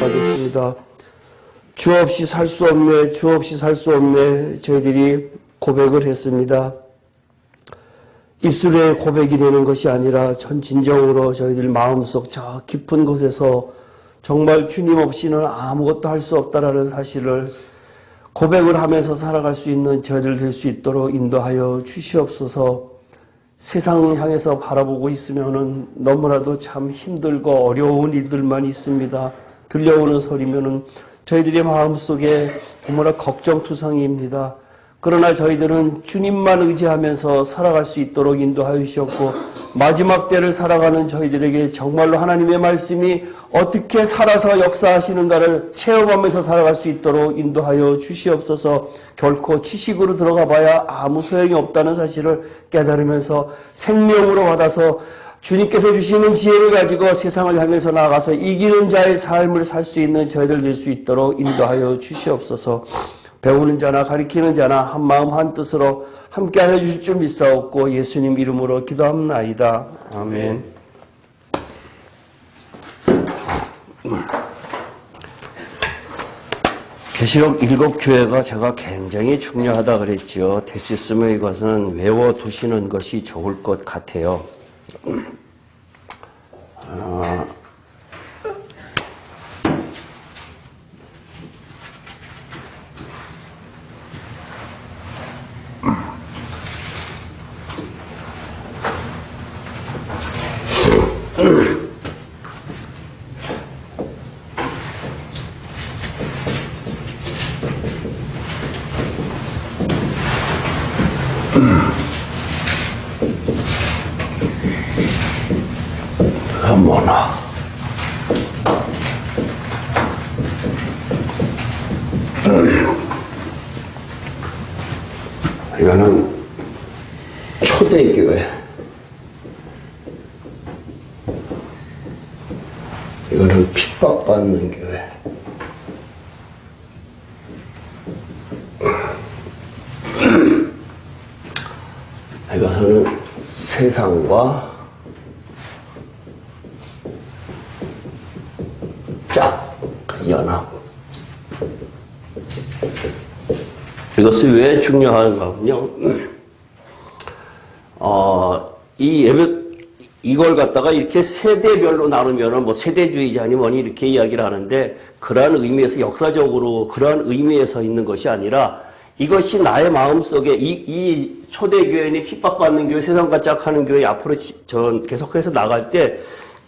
받았습니다. 주 없이 살 수 없네, 주 없이 살 수 없네, 저희들이 고백을 했습니다. 입술의 고백이 되는 것이 아니라 진정으로 저희들 마음속 저 깊은 곳에서 정말 주님 없이는 아무것도 할 수 없다라는 사실을 고백을 하면서 살아갈 수 있는 저희들 될 수 있도록 인도하여 주시옵소서. 세상을 향해서 바라보고 있으면은 너무나도 참 힘들고 어려운 일들만 있습니다. 들려오는 소리면은 저희들의 마음속에 너무나 걱정투성이입니다. 그러나 저희들은 주님만 의지하면서 살아갈 수 있도록 인도하여 주셨고, 마지막 때를 살아가는 저희들에게 정말로 하나님의 말씀이 어떻게 살아서 역사하시는가를 체험하면서 살아갈 수 있도록 인도하여 주시옵소서. 결코 지식으로 들어가 봐야 아무 소용이 없다는 사실을 깨달으면서 생명으로 받아서 주님께서 주시는 지혜를 가지고 세상을 향해서 나아가서 이기는 자의 삶을 살 수 있는 저희들 될 수 있도록 인도하여 주시옵소서. 배우는 자나 가르치는 자나 한마음 한뜻으로 함께하여 주실 줄 믿사옵고 예수님 이름으로 기도합나이다. 아멘. 계시록 7교회가 제가 굉장히 중요하다 그랬죠. 될 수 있으면 이것은 외워두시는 것이 좋을 것 같아요. 뭐나 이거는 초대교회, 이거는 핍박받는 교회, 이것은 세상과 연합. 이것이 왜 중요한가군요. 이걸 갖다가 이렇게 세대별로 나누면은 뭐 세대주의자니 뭐니 이렇게 이야기를 하는데, 그러한 의미에서 역사적으로 그러한 의미에서 있는 것이 아니라 이것이 나의 마음속에 이 초대교회니 핍박받는 교회, 세상과 짝하는 교회 앞으로 전 계속해서 나갈 때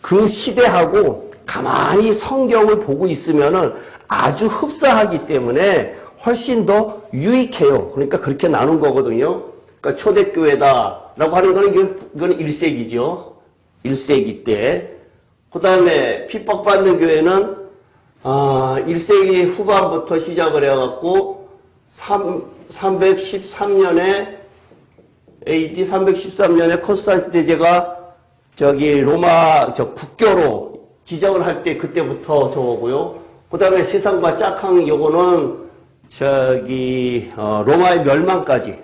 그 시대하고 가만히 성경을 보고 있으면은 아주 흡사하기 때문에 훨씬 더 유익해요. 그러니까 그렇게 나눈 거거든요. 그러니까 초대교회다라고 하는 거는 이건 1세기죠. 1세기 때. 그 다음에 핍박받는 교회는 1세기 후반부터 시작을 해갖고 313년에 AD 313년에 콘스탄틴 대제가 로마 국교로 지정을 할 때 그때부터 저거고요. 그 다음에 세상과 짝항 요거는 로마의 멸망까지.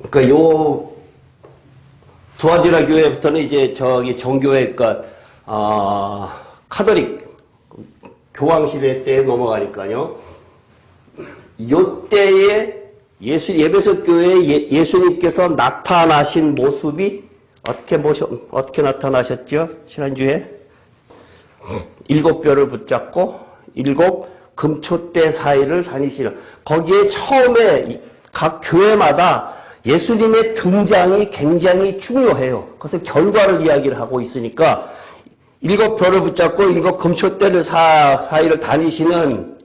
그러니까 요 두아디라 교회부터는 이제 정교회, 그러니까 카톨릭 교황 시대 때 넘어가니까요. 요 때에 예배석 교회에 예수님께서 나타나신 모습이 어떻게 나타나셨죠? 지난주에 7뼈를 붙잡고 7 금초대 사이를 다니시는, 거기에 처음에 각 교회마다 예수님의 등장이 굉장히 중요해요. 그래서 결과를 이야기를 하고 있으니까 7뼈를 붙잡고 7 금초대를 사이를 다니시는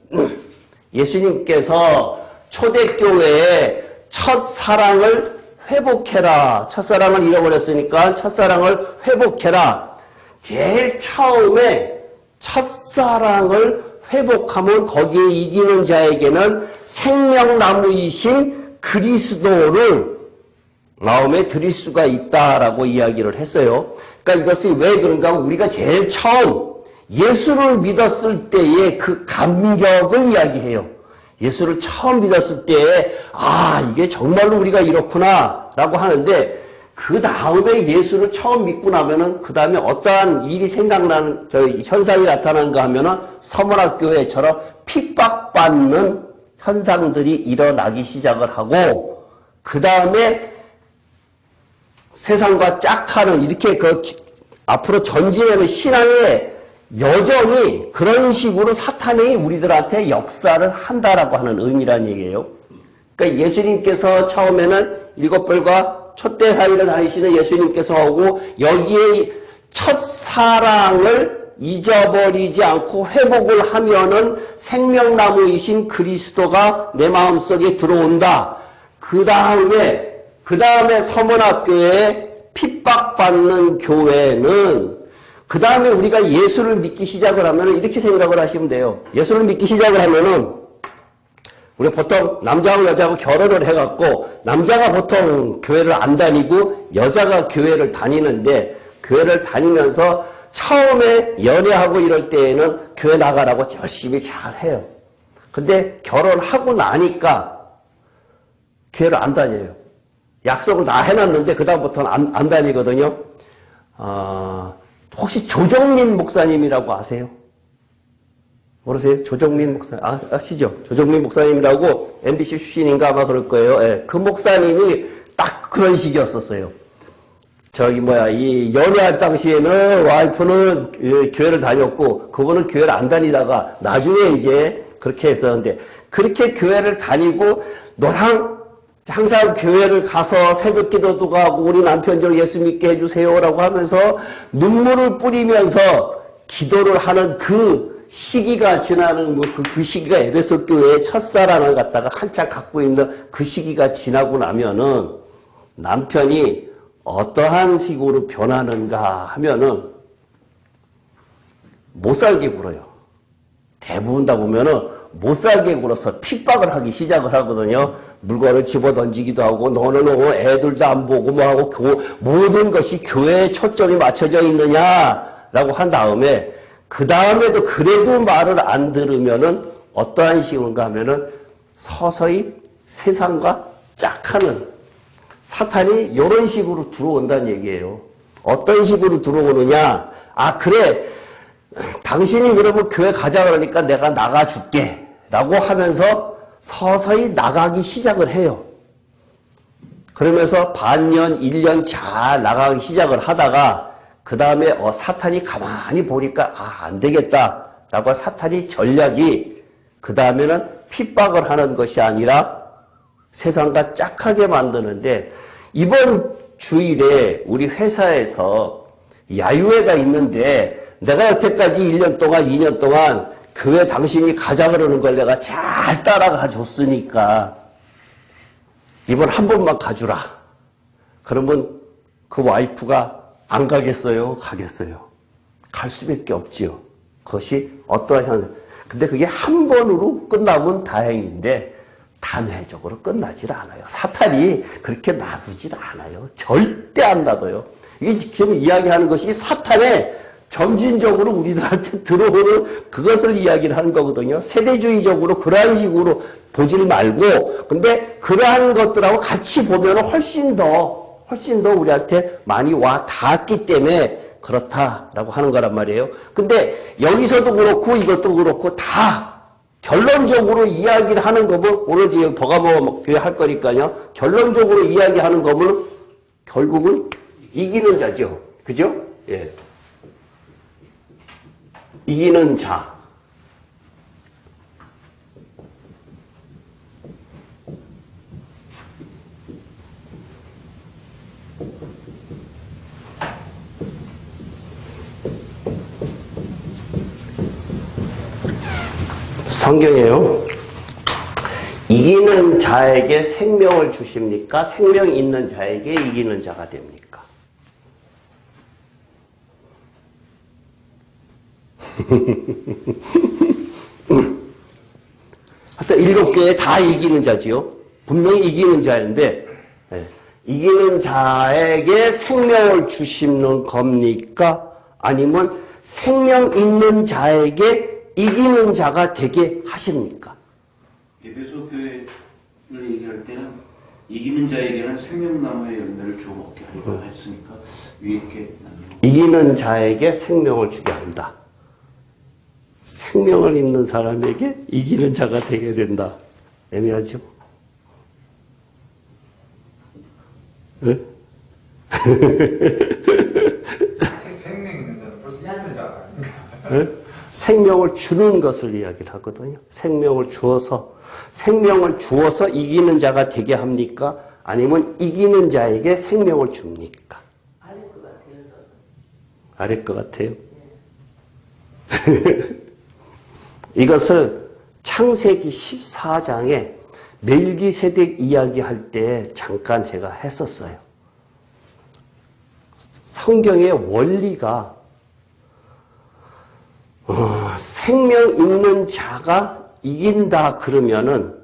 예수님께서 초대교회의 첫사랑을 회복해라. 첫사랑을 잃어버렸으니까 첫사랑을 회복해라. 제일 처음에 첫사랑을 회복하면 거기에 이기는 자에게는 생명나무이신 그리스도를 마음에 들일 수가 있다라고 이야기를 했어요. 그러니까 이것이 왜 그런가 하면 우리가 제일 처음 예수를 믿었을 때의 그 감격을 이야기해요. 예수를 처음 믿었을 때에 이게 정말로 우리가 이렇구나 라고 하는데, 그 다음에 예수를 처음 믿고 나면은 그 다음에 어떠한 일이 생각나는 현상이 나타나는가 하면은 서문학교회처럼 핍박받는 현상들이 일어나기 시작을 하고 그 다음에 세상과 짝하는 이렇게 앞으로 전진하는 신앙에 여전히 그런 식으로 사탄이 우리들한테 역사를 한다라고 하는 의미란 얘기예요. 그러니까 예수님께서 처음에는 7벌과 촛대 사이를 다니시는 예수님께서 오고 여기에 첫사랑을 잊어버리지 않고 회복을 하면은 생명나무이신 그리스도가 내 마음속에 들어온다. 그 다음에 서문학교에 핍박받는 교회는 그 다음에 우리가 예수를 믿기 시작을 하면은 이렇게 생각을 하시면 돼요. 예수를 믿기 시작을 하면은 우리 보통 남자하고 여자하고 결혼을 해갖고 남자가 보통 교회를 안 다니고 여자가 교회를 다니는데 교회를 다니면서 처음에 연애하고 이럴 때에는 교회 나가라고 열심히 잘 해요. 근데 결혼하고 나니까 교회를 안 다녀요. 약속을 다 해놨는데 그 다음부터는 안 다니거든요. 혹시 조정민 목사님이라고 아세요? 모르세요? 조정민 목사님 아시죠? 조정민 목사님이라고 MBC 출신인가 아마 그럴 거예요. 예, 그 목사님이 딱 그런 식이었었어요. 이 연애할 당시에는 와이프는 교회를 다녔고 그분은 교회를 안 다니다가 나중에 이제 그렇게 했었는데 그렇게 교회를 다니고 항상 교회를 가서 새벽 기도도 가고 우리 남편 좀 예수 믿게 해주세요라고 하면서 눈물을 뿌리면서 기도를 하는 그 시기가 지나는 그 시기가 에베소 교회의 첫사랑을 갖다가 한참 갖고 있는 그 시기가 지나고 나면은 남편이 어떠한 식으로 변하는가 하면은 못살게 굴어요. 대부분 다 보면은 못살게 굴어서 핍박을 하기 시작을 하거든요. 물건을 집어 던지기도 하고 너는 애들도 안 보고 뭐하고 모든 것이 교회에 초점이 맞춰져 있느냐라고 한 다음에 그 다음에도 그래도 말을 안 들으면은 어떠한 식인가 하면은 서서히 세상과 짝하는 사탄이 이런 식으로 들어온다는 얘기예요. 어떤 식으로 들어오느냐? 그래. 당신이 그러면 교회 가자 그러니까 내가 나가줄게. 라고 하면서 서서히 나가기 시작을 해요. 그러면서 반년, 1년 잘 나가기 시작을 하다가 그 다음에 사탄이 가만히 보니까 안 되겠다 라고 사탄이 전략이 그 다음에는 핍박을 하는 것이 아니라 세상과 짝하게 만드는데 이번 주일에 우리 회사에서 야유회가 있는데 내가 여태까지 1년 동안 2년 동안 교회 당신이 가자 그러는 걸 내가 잘 따라가 줬으니까 이번 한 번만 가주라. 그러면 그 와이프가 안 가겠어요? 가겠어요? 갈 수밖에 없지요. 그것이 어떠한 현상. 근데 그게 한 번으로 끝나면 다행인데 단회적으로 끝나질 않아요. 사탄이 그렇게 놔두질 않아요. 절대 안 놔둬요. 이게 지금 이야기하는 것이 사탄의 점진적으로 우리들한테 들어오는 그것을 이야기를 하는 거거든요. 세대주의적으로 그러한 식으로 보질 말고 근데 그러한 것들하고 같이 보면 훨씬 더 우리한테 많이 와 닿았기 때문에 그렇다라고 하는 거란 말이에요. 근데 여기서도 그렇고 이것도 그렇고 다 결론적으로 이야기를 하는 거면 오늘 이제 버가모 교회 할 거니까요. 결론적으로 이야기하는 거면 결국은 이기는 자죠. 그죠? 예. 이기는 자. 성경이에요. 이기는 자에게 생명을 주십니까? 생명 있는 자에게 이기는 자가 됩니까? 하여튼 7개 다 이기는 자지요. 분명히 이기는 자인데 이기는 자에게 생명을 주시는 겁니까? 아니면 생명 있는 자에게 이기는 자가 되게 하십니까? 에베소 교회를 얘기할 때는 이기는 자에게는 생명나무의 열매를 주어 먹게 하리라 했으니까 위에 이렇게 이기는 자에게 생명을 주게 한다. 생명을 입는 사람에게 이기는 자가 되게 된다. 애매하죠? 네? 생명 있는 자는 벌써 이기는 자가 아닌가? 네? 생명을 주는 것을 이야기를 하거든요. 생명을 주어서 이기는 자가 되게 합니까? 아니면 이기는 자에게 생명을 줍니까? 아닐 것 같아요. 아닐 것 같아요. 이것을 창세기 14장에 멜기세덱 이야기할 때 잠깐 제가 했었어요. 성경의 원리가 생명 있는 자가 이긴다 그러면은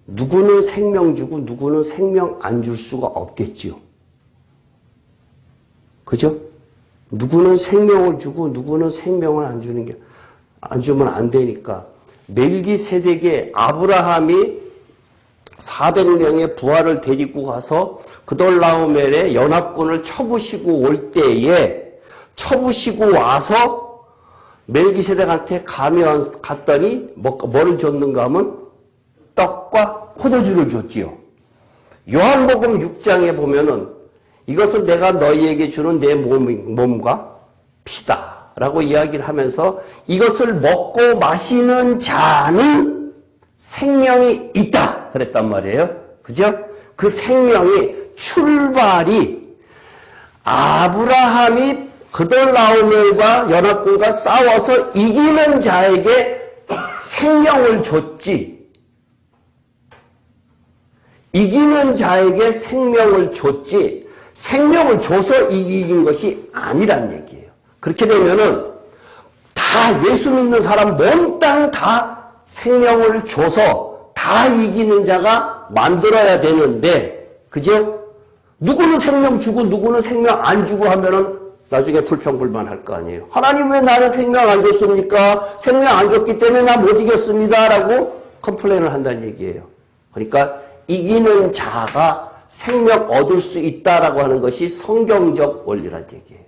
누구는 생명 주고 누구는 생명 안 줄 수가 없겠지요. 그죠? 누구는 생명을 주고 누구는 생명을 안 주면 안 되니까 멜기세덱의 아브라함이 400명의 부하를 데리고 가서 그돌라오멜의 연합군을 쳐부시고 올 때에 쳐부시고 와서 멜기세덱한테 갔더니 뭐를 줬는가 하면 떡과 포도주를 줬지요. 요한복음 6장에 보면은 이것은 내가 너희에게 주는 내 몸과 피다라고 이야기를 하면서 이것을 먹고 마시는 자는 생명이 있다 그랬단 말이에요. 그죠? 그 생명이 출발이 아브라함이 그돌라오멜과 연합군과 싸워서 이기는 자에게 생명을 줬지. 이기는 자에게 생명을 줬지. 생명을 줘서 이긴 것이 아니란 얘기예요. 그렇게 되면은 다 예수 믿는 사람 몽땅 다 생명을 줘서 다 이기는 자가 만들어야 되는데, 그죠? 누구는 생명 주고 누구는 생명 안 주고 하면은 나중에 불평불만할 거 아니에요. 하나님 왜 나는 생명 안 줬습니까? 생명 안 줬기 때문에 나 못 이겼습니다. 라고 컴플레인을 한다는 얘기예요. 그러니까 이기는 자가 생명 얻을 수 있다라고 하는 것이 성경적 원리란 얘기예요.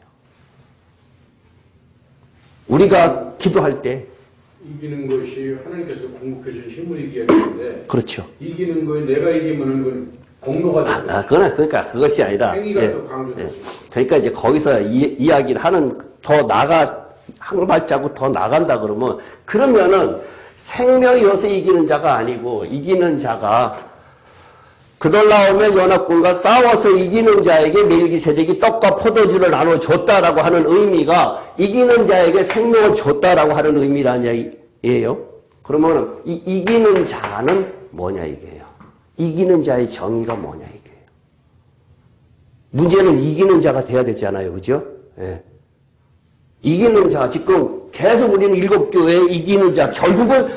우리가 기도할 때 이기는 것이 하나님께서 공급해 주신 힘을 이겨야 되는데 그렇죠. 이기는 거에 내가 이기면은 그건 공로가 되죠. 그러니까 그것이 아니라 행위가 또 강조되죠. 그러니까 이제 거기서 이야기를 하는 한 발자국 더 나간다 그러면은 생명이 여서 이기는 자가 아니고 이기는 자가 그돌라오멜 연합군과 싸워서 이기는 자에게 멜기세덱이 떡과 포도주를 나눠줬다라고 하는 의미가 이기는 자에게 생명을 줬다라고 하는 의미라는 얘기예요. 그러면 이기는 자는 뭐냐 이게요. 이기는 자의 정의가 뭐냐 이게요. 문제는 이기는 자가 돼야 되잖아요. 그죠? 예. 이기는 자, 지금 계속 우리는 일곱 교회 이기는 자, 결국은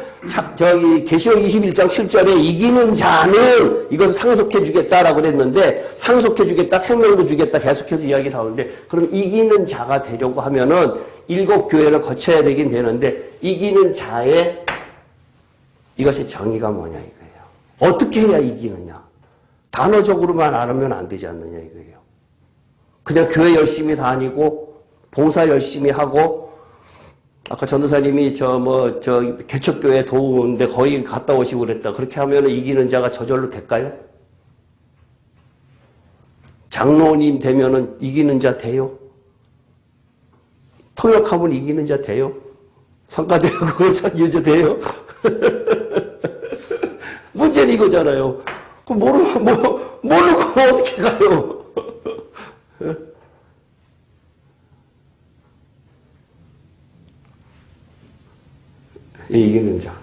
계시록 21장 7절에 이기는 자는 이것을 상속해 주겠다라고 그랬는데 상속해 주겠다, 생명도 주겠다 계속해서 이야기를 하는데 그럼 이기는 자가 되려고 하면은 일곱 교회를 거쳐야 되긴 되는데 이기는 자의 이것의 정의가 뭐냐 이거예요. 어떻게 해야 이기느냐. 단어적으로만 알으면 안 되지 않느냐 이거예요. 그냥 교회 열심히 다니고 봉사 열심히 하고 아까 전도사님이 개척교회 도우는데 거의 갔다 오시고 그랬다. 그렇게 하면 이기는 자가 저절로 될까요? 장로님 되면은 이기는 자 돼요? 통역하면 이기는 자 돼요? 성가대고 선교자 돼요? 문제는 이거잖아요. 그럼 모르고 어떻게 가요? 이기는 자.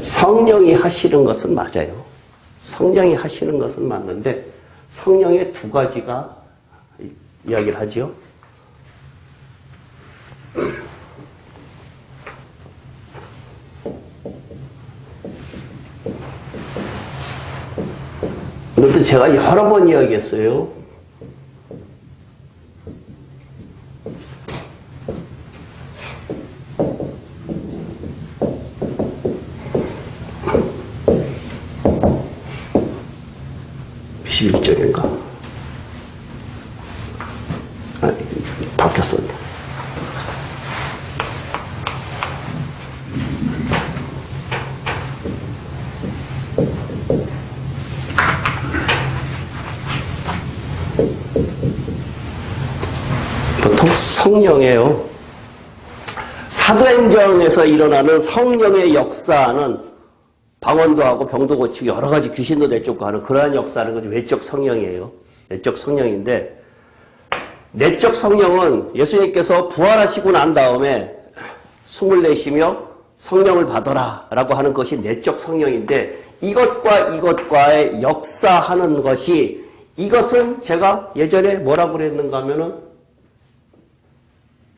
성령이 하시는 것은 맞아요. 성령이 하시는 것은 맞는데 성령의 두 가지가 이야기를 하죠. 이것도 제가 여러 번 이야기했어요. 바뀌었습니다. 보통 성령이에요. 사도행전에서 일어나는 성령의 역사는 방언도 하고 병도 고치고 여러 가지 귀신도 내쫓고 하는 그러한 역사는 것이 외적 성령이에요. 내적 성령인데, 내적 성령은 예수님께서 부활하시고 난 다음에 숨을 내쉬며 성령을 받아라 라고 하는 것이 내적 성령인데, 이것과 이것과의 역사하는 것이, 이것은 제가 예전에 뭐라고 그랬는가 하면은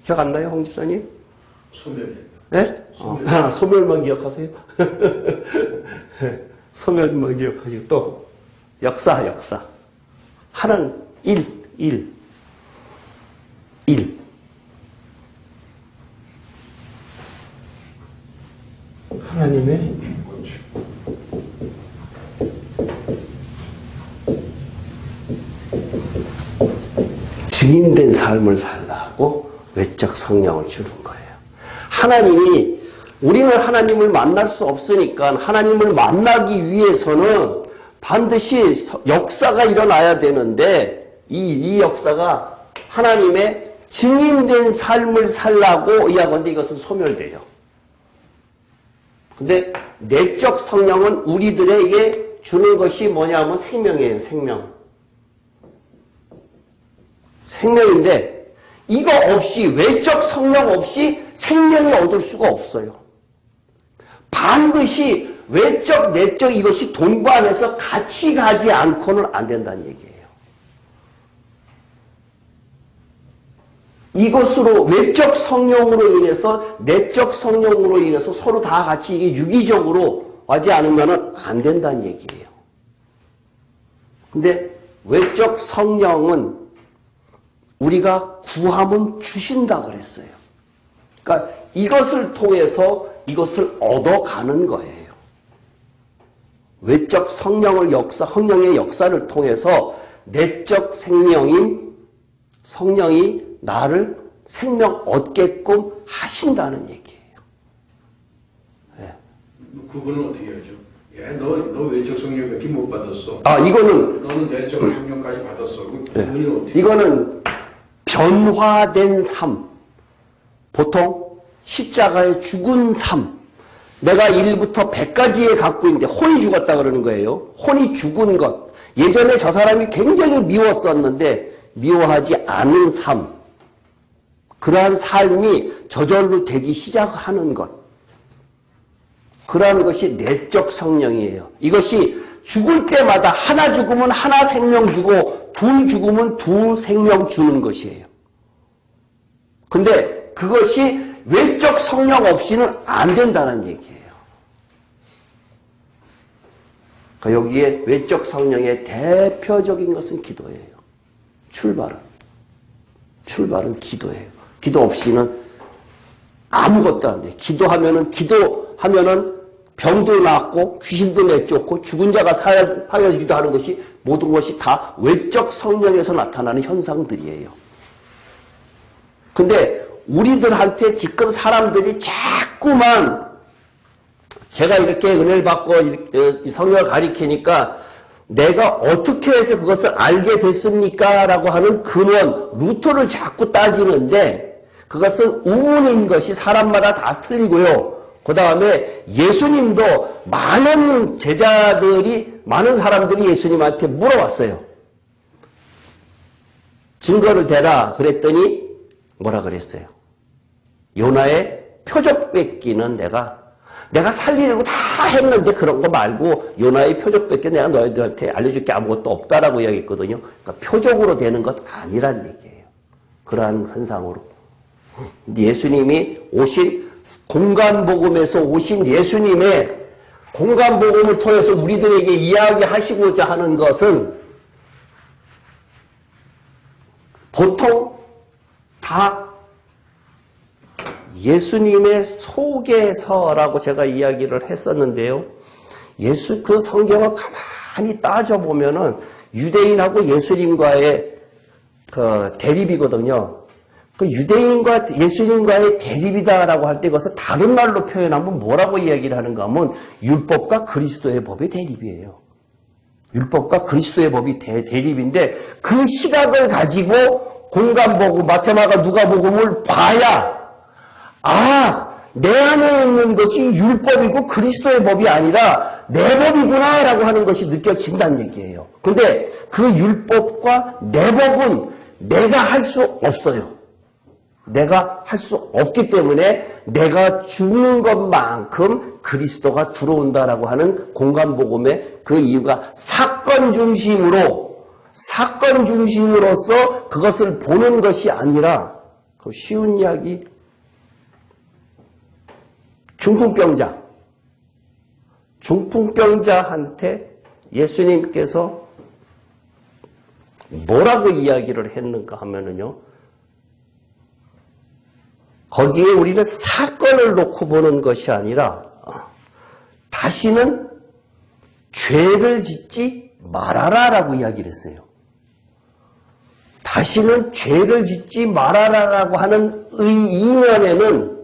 기억 안 나요, 홍 집사님? 소멸. 네? 소멸만 기억하세요? 소멸만 기억하시고, 또 역사. 하나는 일. 하나님의 증인된 삶을 살라고 외적 성령을 주는 거예요. 하나님이, 우리는 하나님을 만날 수 없으니까 하나님을 만나기 위해서는 반드시 역사가 일어나야 되는데, 이 역사가 하나님의 증인된 삶을 살라고 이야기하는데 이것은 소멸돼요. 근데 내적 성령은 우리들에게 주는 것이 뭐냐면 생명이에요. 생명인데, 이거 없이, 외적 성령 없이 생명이 얻을 수가 없어요. 반드시 외적, 내적 이것이 동반해서 같이 가지 않고는 안 된다는 얘기예요. 이것으로 외적 성령으로 인해서 내적 성령으로 인해서 서로 다 같이 이게 유기적으로 하지 않으면 안 된다는 얘기예요. 근데 외적 성령은 우리가 구하면 주신다 그랬어요. 그러니까 이것을 통해서 이것을 얻어가는 거예요. 외적 성령의 역사를 통해서 내적 생명인 성령이 나를 생명 얻게끔 하신다는 얘기예요. 네. 그분은 어떻게 하죠? 너 외적 성령 몇 개 못 받았어. 이거는 너는 내적 성령까지 받았어. 그분은 어떻게? 이거는 변화된 삶. 보통 십자가에 죽은 삶. 내가 1부터 100까지에 갖고 있는데 혼이 죽었다 그러는 거예요. 혼이 죽은 것. 예전에 저 사람이 굉장히 미웠었는데 미워하지 않은 삶. 그러한 삶이 저절로 되기 시작하는 것. 그러한 것이 내적 성령이에요. 이것이 죽을 때마다 하나 죽으면 하나 생명 주고 둘 죽으면 둘 생명 주는 것이에요. 근데 그것이 외적 성령 없이는 안 된다는 얘기예요. 그러니까 여기에 외적 성령의 대표적인 것은 기도예요. 출발은 기도예요. 기도 없이는 아무것도 안 돼. 기도하면은 병도 낫고 귀신도 내쫓고 죽은 자가 살아지기도 하는 것이 모든 것이 다 외적 성령에서 나타나는 현상들이에요. 근데 우리들한테 지금 사람들이 자꾸만 제가 이렇게 은혜를 받고 이 성령을 가리키니까 내가 어떻게 해서 그것을 알게 됐습니까? 라고 하는 근원, 루트를 자꾸 따지는데 그것은 우문인 것이 사람마다 다 틀리고요. 그 다음에 예수님도 많은 사람들이 예수님한테 물어봤어요. 증거를 대라 그랬더니 뭐라 그랬어요? 요나의 표적 뺏기는 내가 살리려고 다 했는데 그런 거 말고 요나의 표적 뺏기 내가 너희들한테 알려줄 게 아무것도 없다라고 이야기했거든요. 그러니까 표적으로 되는 것 아니란 얘기예요. 그러한 현상으로. 예수님이 공간복음에서 오신 예수님의 공간복음을 통해서 우리들에게 이야기하시고자 하는 것은 보통 다 예수님의 속에서라고 제가 이야기를 했었는데요. 그 성경을 가만히 따져보면은 유대인하고 예수님과의 그 대립이거든요. 그 유대인과 예수님과의 대립이다라고 할 때 그것을 다른 말로 표현하면 뭐라고 이야기를 하는가 하면 율법과 그리스도의 법의 대립이에요. 율법과 그리스도의 법이 대립인데 그 시각을 가지고 공간복음, 마태마가 누가복음을 봐야 내 안에 있는 것이 율법이고 그리스도의 법이 아니라 내 법이구나라고 하는 것이 느껴진다는 얘기예요. 근데 그 율법과 내 법은 내가 할 수 없어요. 내가 할 수 없기 때문에 내가 죽는 것만큼 그리스도가 들어온다라고 하는 공간복음의 그 이유가 사건 중심으로서 그것을 보는 것이 아니라 그 쉬운 이야기 중풍병자한테 예수님께서 뭐라고 이야기를 했는가 하면은요. 거기에 우리는 사건을 놓고 보는 것이 아니라 다시는 죄를 짓지 말아라라고 이야기를 했어요. 다시는 죄를 짓지 말아라라고 하는 이면에는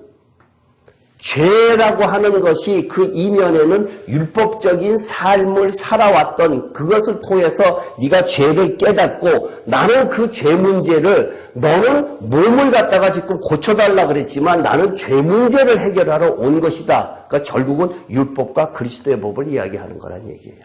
죄라고 하는 것이 그 이면에는 율법적인 삶을 살아왔던 그것을 통해서 네가 죄를 깨닫고 나는 그 죄 문제를 너는 몸을 갖다가 지금 고쳐달라 그랬지만 나는 죄 문제를 해결하러 온 것이다. 그러니까 결국은 율법과 그리스도의 법을 이야기하는 거란 얘기예요.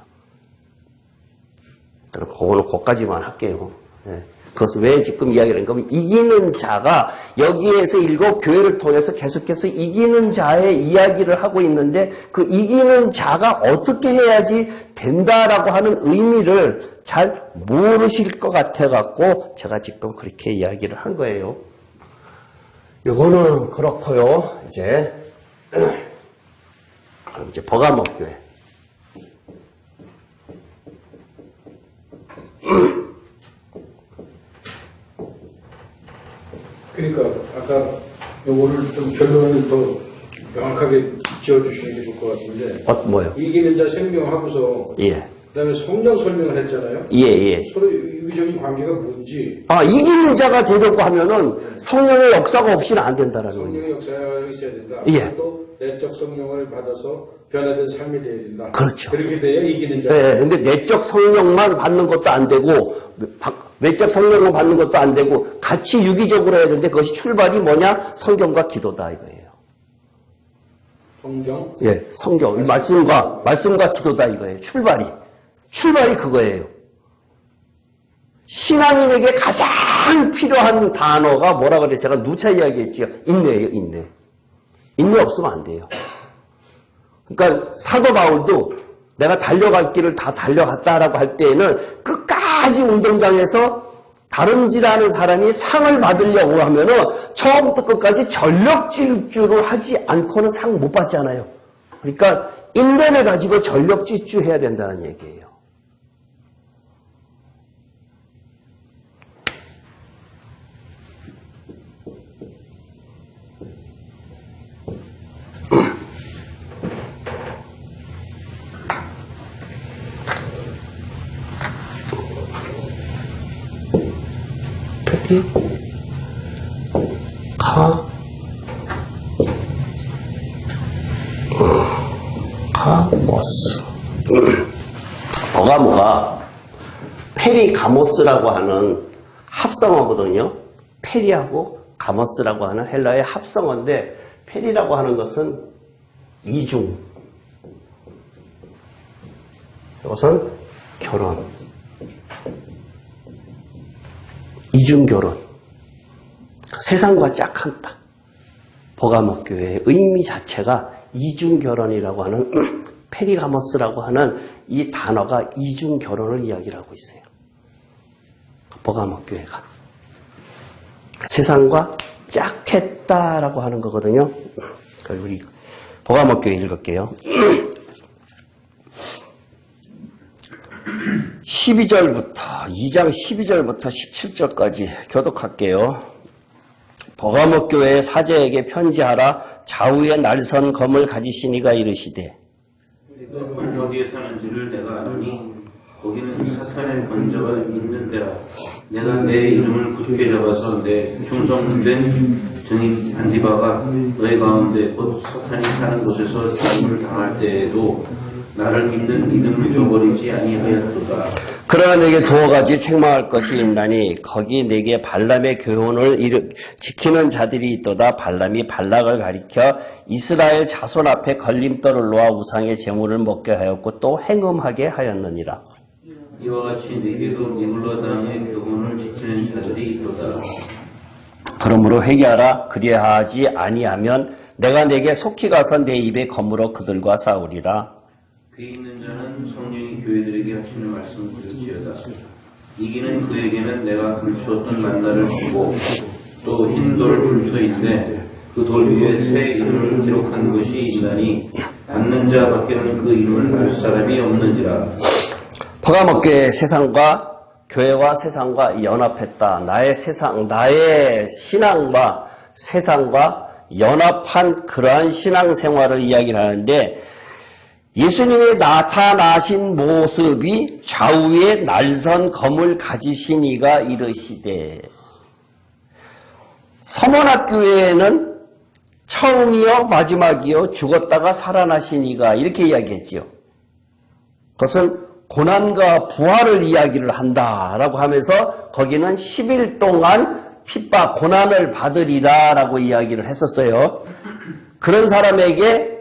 그럼 그거는 거기까지만 할게요. 네. 그것을 왜 지금 이야기를 하는가 하면 이기는 자가 여기에서 일곱 교회를 통해서 계속해서 이기는 자의 이야기를 하고 있는데 그 이기는 자가 어떻게 해야지 된다라고 하는 의미를 잘 모르실 것 같아갖고 제가 지금 그렇게 이야기를 한 거예요. 이거는 그렇고요. 이제 버가목교회. 그러니까 아까 요거를 좀 결론을 더 명확하게 지어주시는 게 좋을 것 같은데. 뭐요? 이기는 자 생명하고서 예. 그다음에 성령 설명을 했잖아요. 예. 서로 유기적인 관계가 뭔지. 이기는 자가 되려고 하면은 성령의 역사가 없이는 안 된다라는 거예요. 성령의 역사가 있어야 된다. 예. 또 내적 성령을 받아서 변화된 삶이 되어야 된다. 그렇죠. 그렇게 돼야 이기는 자. 네, 근데 내적 성령만 받는 것도 안 되고 외적 성령만 받는 것도 안 되고 같이 유기적으로 해야 되는데 그것이 출발이 뭐냐? 성경과 기도다 이거예요. 성경? 예, 성경. 말씀과 기도다 이거예요. 출발이 그거예요. 신앙인에게 가장 필요한 단어가 뭐라 그래? 제가 누차 이야기했지요. 인내예요, 인내. 인내 없으면 안 돼요. 그러니까 사도 바울도 내가 달려갈 길을 다 달려갔다라고 할 때에는 끝까지 운동장에서 다름질하는 사람이 상을 받으려고 하면은 처음부터 끝까지 전력 질주를 하지 않고는 상 못 받잖아요. 그러니까 인내를 가지고 전력 질주해야 된다는 얘기예요. 가모스. 버가모가 페리가모스라고 하는 합성어거든요. 페리하고 가모스라고 하는 헬라의 합성어인데 페리라고 하는 것은 이중. 이것은 결혼. 이중결혼. 세상과 짝한다. 버가모 교회의 의미 자체가 이중결혼이라고 하는 페리가모스라고 하는 이 단어가 이중결혼을 이야기를 하고 있어요. 버가모 교회가. 세상과 짝했다라고 하는 거거든요. 우리 버가모 교회 읽을게요. 12절부터 2장 12절부터 17절까지 교독할게요. 버가모 교회의 사제에게 편지하라. 좌우에 날선 검을 가지시니가 이르시되 너는 어디에 사는지를 내가 아노니 거기는 사탄의 권자가 있는 데라. 내가 내 이름을 굳게 잡아서 내 충성된 증인 안디바가 너희 가운데 곧 사탄이 사는 곳에서 죽음을 당할 때에도 나를 믿는 믿음을 저버리지 아니하였도다. 그러나 내게 두어 가지 책망할 것이 있나니 거기 내게 발람의 교훈을 지키는 자들이 있도다. 발람이 발락을 가리켜 이스라엘 자손 앞에 걸림돌을 놓아 우상의 제물을 먹게 하였고 또 행음하게 하였느니라. 이와 같이 내게도 니블라 당의 교훈을 지키는 자들이 있도다. 그러므로 회개하라. 그리하지 아니하면 내가 내게 속히 가서 내 입에 거물어 그들과 싸우리라. 귀 있는 자는 성령이 교회들에게 하시는 말씀을 들을지어다. 이기는 그에게는 내가 감추었던 만나를 주고 또 흰 돌 줄터인데 그 돌 위에 새 이름을 기록한 것이 있나니 받는 자 밖에는 그 이름을 알 사람이 없느니라. 퍼가모교회 세상과 교회와 세상과 연합했다. 나의 신앙과 세상과 연합한 그러한 신앙생활을 이야기를 하는데 예수님이 나타나신 모습이 좌우에 날선 검을 가지신 이가 이르시되 서문학교회에는 처음이요 마지막이요 죽었다가 살아나신 이가 이렇게 이야기했지요. 그것은 고난과 부활을 이야기를 한다라고 하면서 거기는 10일 동안 핍박, 고난을 받으리라 라고 이야기를 했었어요. 그런 사람에게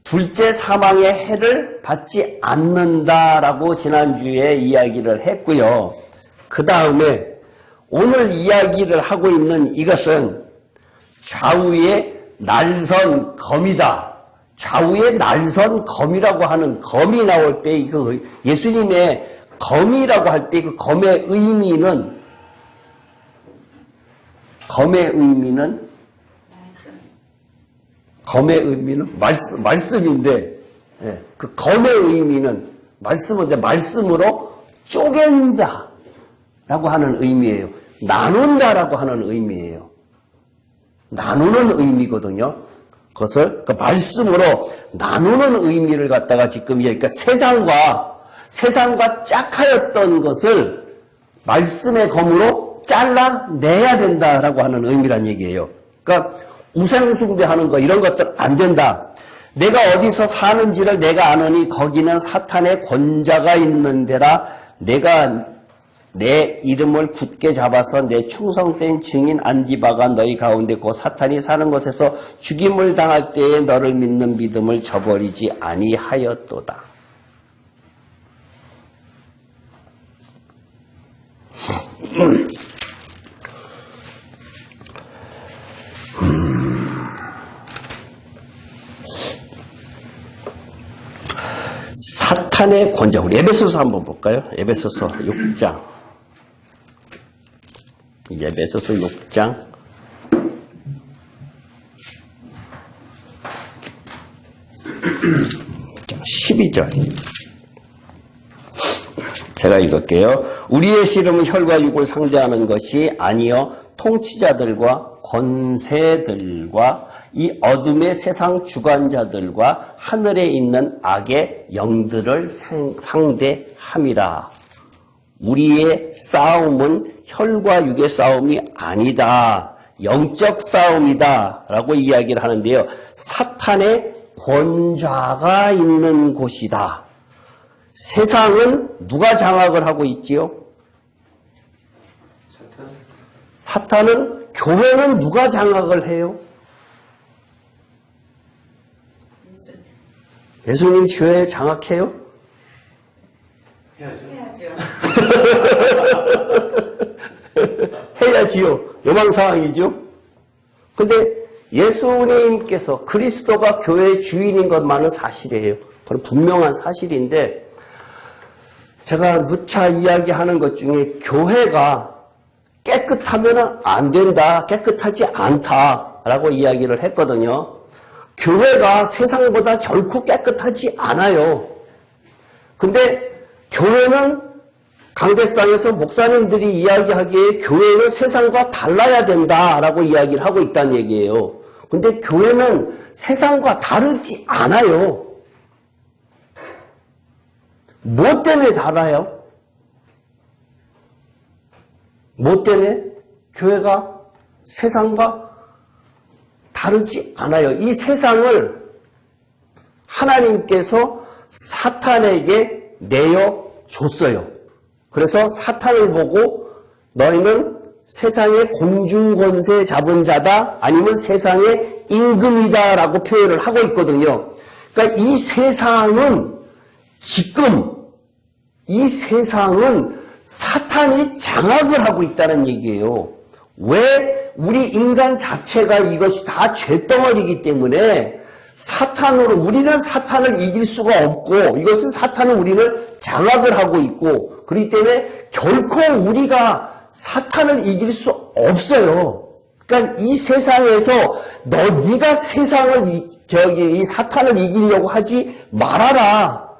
둘째 사망의 해를 받지 않는다라고 지난주에 이야기를 했고요. 그 다음에 오늘 이야기를 하고 있는 이것은 좌우의 날선 검이다. 좌우의 날선 검이라고 하는 검이 나올 때 그 예수님의 검이라고 할 때 그 검의 의미는 말씀인데, 예, 그 검의 의미는 말씀인데, 말씀으로 쪼갠다 라고 하는 의미예요. 나눈다라고 하는 의미예요. 나누는 의미거든요. 그것을 그 말씀으로 나누는 의미를 갖다가 지금 그러니까 세상과 짝하였던 것을 말씀의 검으로 잘라내야 된다라고 하는 의미란 얘기예요. 그러니까 우상숭배하는 거 이런 것들 안 된다. 내가 어디서 사는지를 내가 아느니 거기는 사탄의 권자가 있는 데라. 내가 내 이름을 굳게 잡아서 내 충성된 증인 안디바가 너희 가운데 곧 사탄이 사는 곳에서 죽임을 당할 때에 너를 믿는 믿음을 저버리지 아니하였도다. 사탄의 권자. 우리 에베소서 한번 볼까요? 에베소서 6장. 에베소서 6장 12절. 제가 읽을게요. 우리의 씨름은 혈과 육을 상대하는 것이 아니요 통치자들과 권세들과 이 어둠의 세상 주관자들과 하늘에 있는 악의 영들을 상대함이라. 우리의 싸움은 혈과 육의 싸움이 아니다. 영적 싸움이다. 라고 이야기를 하는데요. 사탄의 권좌가 있는 곳이다. 세상은 누가 장악을 하고 있지요? 사탄은 교회는 누가 장악을 해요? 예수님 교회 장악해요? 해야지요. 요망상황이죠. 근데 예수님께서 그리스도가 교회의 주인인 것만은 사실이에요. 그건 분명한 사실인데 제가 누차 이야기하는 것 중에 교회가 깨끗하면 안 된다, 깨끗하지 않다라고 이야기를 했거든요. 교회가 세상보다 결코 깨끗하지 않아요. 근데 교회는 강대상에서 목사님들이 이야기하기에 교회는 세상과 달라야 된다라고 이야기를 하고 있다는 얘기예요. 근데 교회는 세상과 다르지 않아요. 뭐 때문에 달라요? 뭐 때문에? 교회가 세상과 다르지 않아요. 이 세상을 하나님께서 사탄에게 내어줬어요. 그래서 사탄을 보고 너희는 세상의 공중권세 잡은 자다 아니면 세상의 임금이다 라고 표현을 하고 있거든요. 그러니까 이 세상은 지금 이 세상은 사탄이 장악을 하고 있다는 얘기예요. 왜? 우리 인간 자체가 이것이 다 죄덩어리이기 때문에 우리는 사탄을 이길 수가 없고 이것은 사탄은 우리를 장악을 하고 있고 그렇기 때문에 결코 우리가 사탄을 이길 수 없어요. 그러니까 이 세상에서 네가 이 사탄을 이기려고 하지 말아라.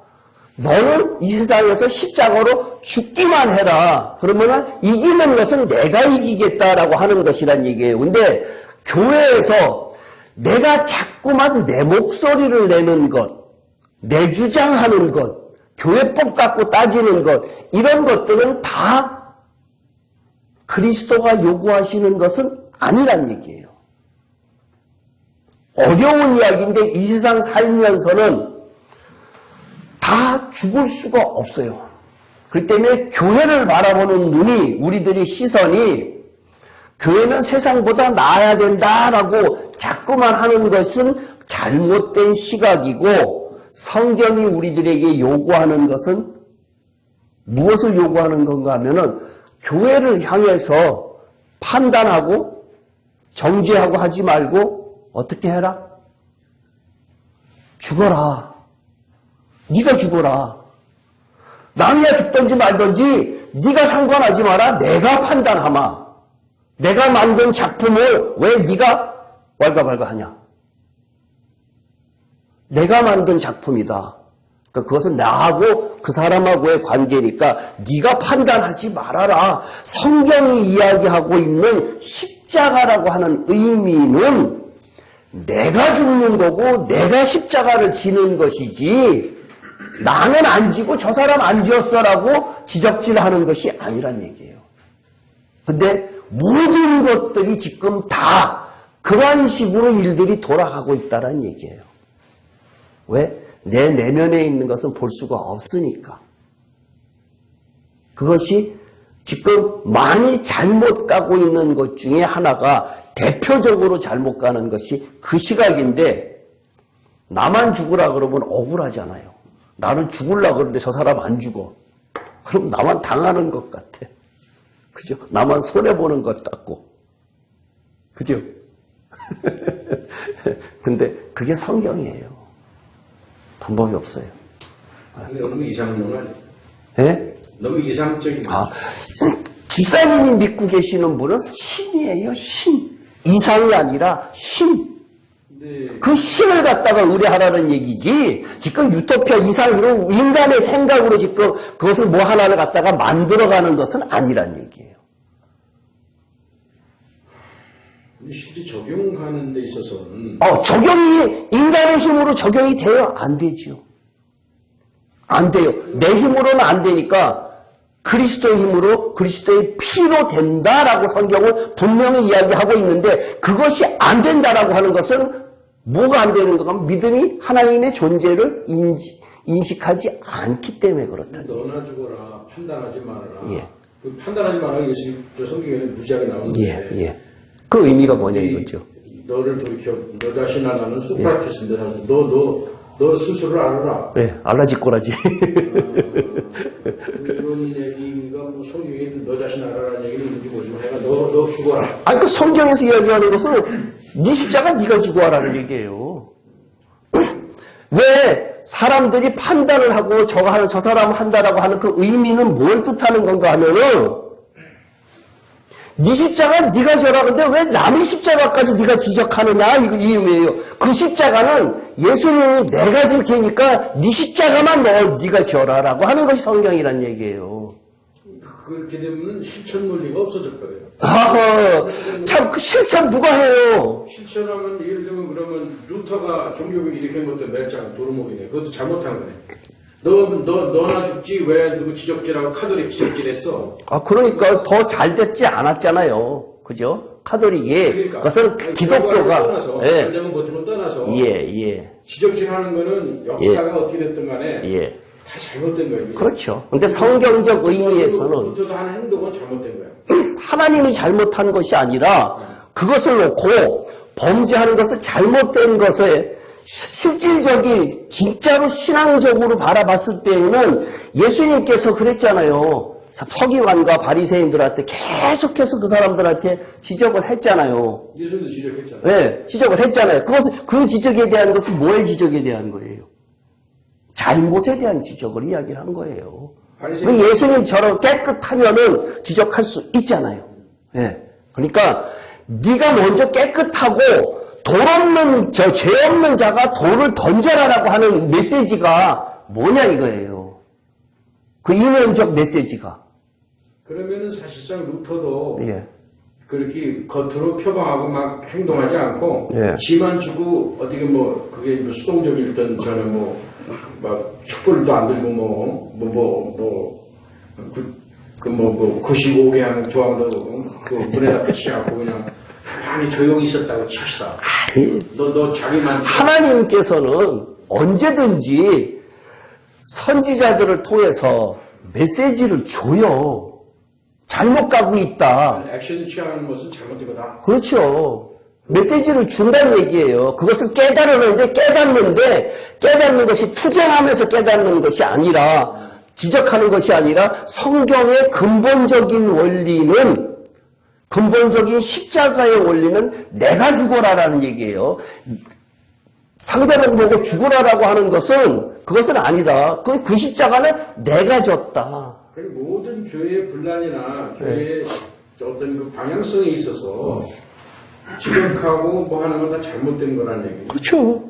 너는 이 세상에서 십자가로 죽기만 해라. 그러면은 이기는 것은 내가 이기겠다라고 하는 것이란 얘기예요. 근데 교회에서 내가 자꾸만 내 목소리를 내는 것, 내 주장하는 것, 교회법 갖고 따지는 것, 이런 것들은 다 그리스도가 요구하시는 것은 아니란 얘기예요. 어려운 이야기인데 이 세상 살면서는 다 죽을 수가 없어요. 그렇기 때문에 교회를 바라보는 눈이, 우리들의 시선이 교회는 세상보다 나아야 된다라고 자꾸만 하는 것은 잘못된 시각이고 성경이 우리들에게 요구하는 것은 무엇을 요구하는 건가 하면은 교회를 향해서 판단하고 정죄하고 하지 말고 어떻게 해라? 죽어라. 네가 죽어라. 남이야 죽든지 말든지 네가 상관하지 마라. 내가 판단하마. 내가 만든 작품을 왜 네가 왈가왈가하냐? 내가 만든 작품이다. 그러니까 그것은 나하고 그 사람하고의 관계니까 네가 판단하지 말아라. 성경이 이야기하고 있는 십자가라고 하는 의미는 내가 죽는 거고 내가 십자가를 지는 것이지 나는 안 지고 저 사람 안 지었어라고 지적질하는 것이 아니란 얘기예요. 근데 모든 것들이 지금 다 그런 식으로 일들이 돌아가고 있다는 얘기예요. 왜? 내 내면에 있는 것은 볼 수가 없으니까. 그것이 지금 많이 잘못 가고 있는 것 중에 하나가 대표적으로 잘못 가는 것이 그 시각인데 나만 죽으라 그러면 억울하잖아요. 나는 죽으려고 그러는데 저 사람 안 죽어. 그럼 나만 당하는 것 같아. 그죠? 나만 손해보는 것 같고. 그죠? 근데 그게 성경이에요. 방법이 없어요. 근데 너무 이상한 아니에요? 예? 너무 이상적인. 집사님이 믿고 계시는 분은 신이에요, 신. 이상이 아니라 신. 네. 그 신을 갖다가 의뢰하라는 얘기지. 지금 유토피아 이상으로 인간의 생각으로 지금 그것을 뭐 하나를 갖다가 만들어가는 것은 아니란 얘기예요. 실제 적용하는 데 있어서는 적용이 인간의 힘으로 적용이 돼요? 안 되죠. 안 돼요. 내 힘으로는 안 되니까 그리스도의 힘으로 그리스도의 피로 된다라고 성경은 분명히 이야기하고 있는데 그것이 안 된다라고 하는 것은 뭐가 안 되는 건가 하면 믿음이 하나님의 존재를 인식하지 않기 때문에 그렇다. 너나 죽어라. 판단하지 말아라. 예. 그 판단하지 말아라. 이것이 성경에는 무지하게 나오는데 예. 그 의미가 뭐냐 이거죠. 너를 돌이켜 너 자신 하나는 소크라테스인데 너 스스로를 알아라. 네, 알라지 꼬라지. 그런 얘기가 뭐 성경에 너 자신 알아라는 얘기는 뭔지 모르지만 하여간 너 죽어라. 아니 그 성경에서 이야기하는 것은 네 십자가 네가 지고 와라는 얘기예요. 왜 사람들이 판단을 하고 저 사람 한다라고 하는 그 의미는 뭘 뜻하는 건가 하면은 네 십자가 네가 져라. 근데 왜 남의 십자가까지 네가 지적하느냐 이 의미예요. 그 십자가는 예수님이 내가 질 테니까 네 십자가만 네가 져라라고 하는 것이 성경이란 얘기예요. 그렇게 되면 실천 논리가 없어질 거예요. 참 그 실천 누가 해요? 실천하면 예를 들면 그러면 루터가 종교를 일으킨 것도 멸장 도루묵이네. 그것도 잘못한 거네. 너나 죽지 왜 누구 지적질하고 카톨릭 지적질했어? 그러니까 더 잘 됐지 않았잖아요. 그죠? 카톨릭이. 그러니까. 그것은 기독교가. 떠나서, 예. 잘되면 못하면 떠나서. 예. 지적질하는 거는 역사가 어떻게 됐든 간에. 예. 다 잘못된 거예요. 그렇죠. 근데 성경적 의미에서는 루터도 하는 행동은 잘못된 거예요. 하나님이 잘못한 것이 아니라 그것을 놓고 범죄하는 것을 잘못된 것에 실질적인 진짜로 신앙적으로 바라봤을 때에는 예수님께서 그랬잖아요. 서기관과 바리새인들한테 계속해서 그 사람들한테 지적을 했잖아요. 예수님도 지적했잖아요. 네, 지적을 했잖아요. 그 지적에 대한 것은 뭐의 지적에 대한 거예요? 잘못에 대한 지적을 이야기를 한 거예요. 예수님처럼 깨끗하면은 지적할 수 있잖아요. 예. 그러니까 네가 먼저 깨끗하고 죄 없는 자가 돌을 던져라라고 하는 메시지가 뭐냐 이거예요. 그 이면적 메시지가. 그러면은 사실상 루터도 예. 그렇게 겉으로 표방하고 막 행동하지 않고 예. 지만 주고 어떻게 뭐 그게 뭐 수동적이든 저는 막 촛불도 안 들고 95개 하는 조항도 그 문에다 붙이지 않고 그냥 많이 조용히 있었다고 칩시다. 너 자기만 하나님께서는 언제든지 선지자들을 통해서 메시지를 줘요. 잘못 가고 있다. 액션을 취하는 것은 잘못된 거다. 그렇죠. 메시지를 준다는 얘기예요. 그것을 깨달았는데 깨닫는 것이 투쟁하면서 깨닫는 것이 아니라 지적하는 것이 아니라 성경의 근본적인 원리는 근본적인 십자가의 원리는 내가 죽어라라는 얘기예요. 상대방 보고 죽어라라고 하는 그것은 아니다. 그 십자가는 내가 졌다. 모든 교회의 분란이나 교회의 어떤 그 방향성에 있어서 지적하고 뭐 하는 건 다 잘못된 거라는 얘기예요. 그렇죠.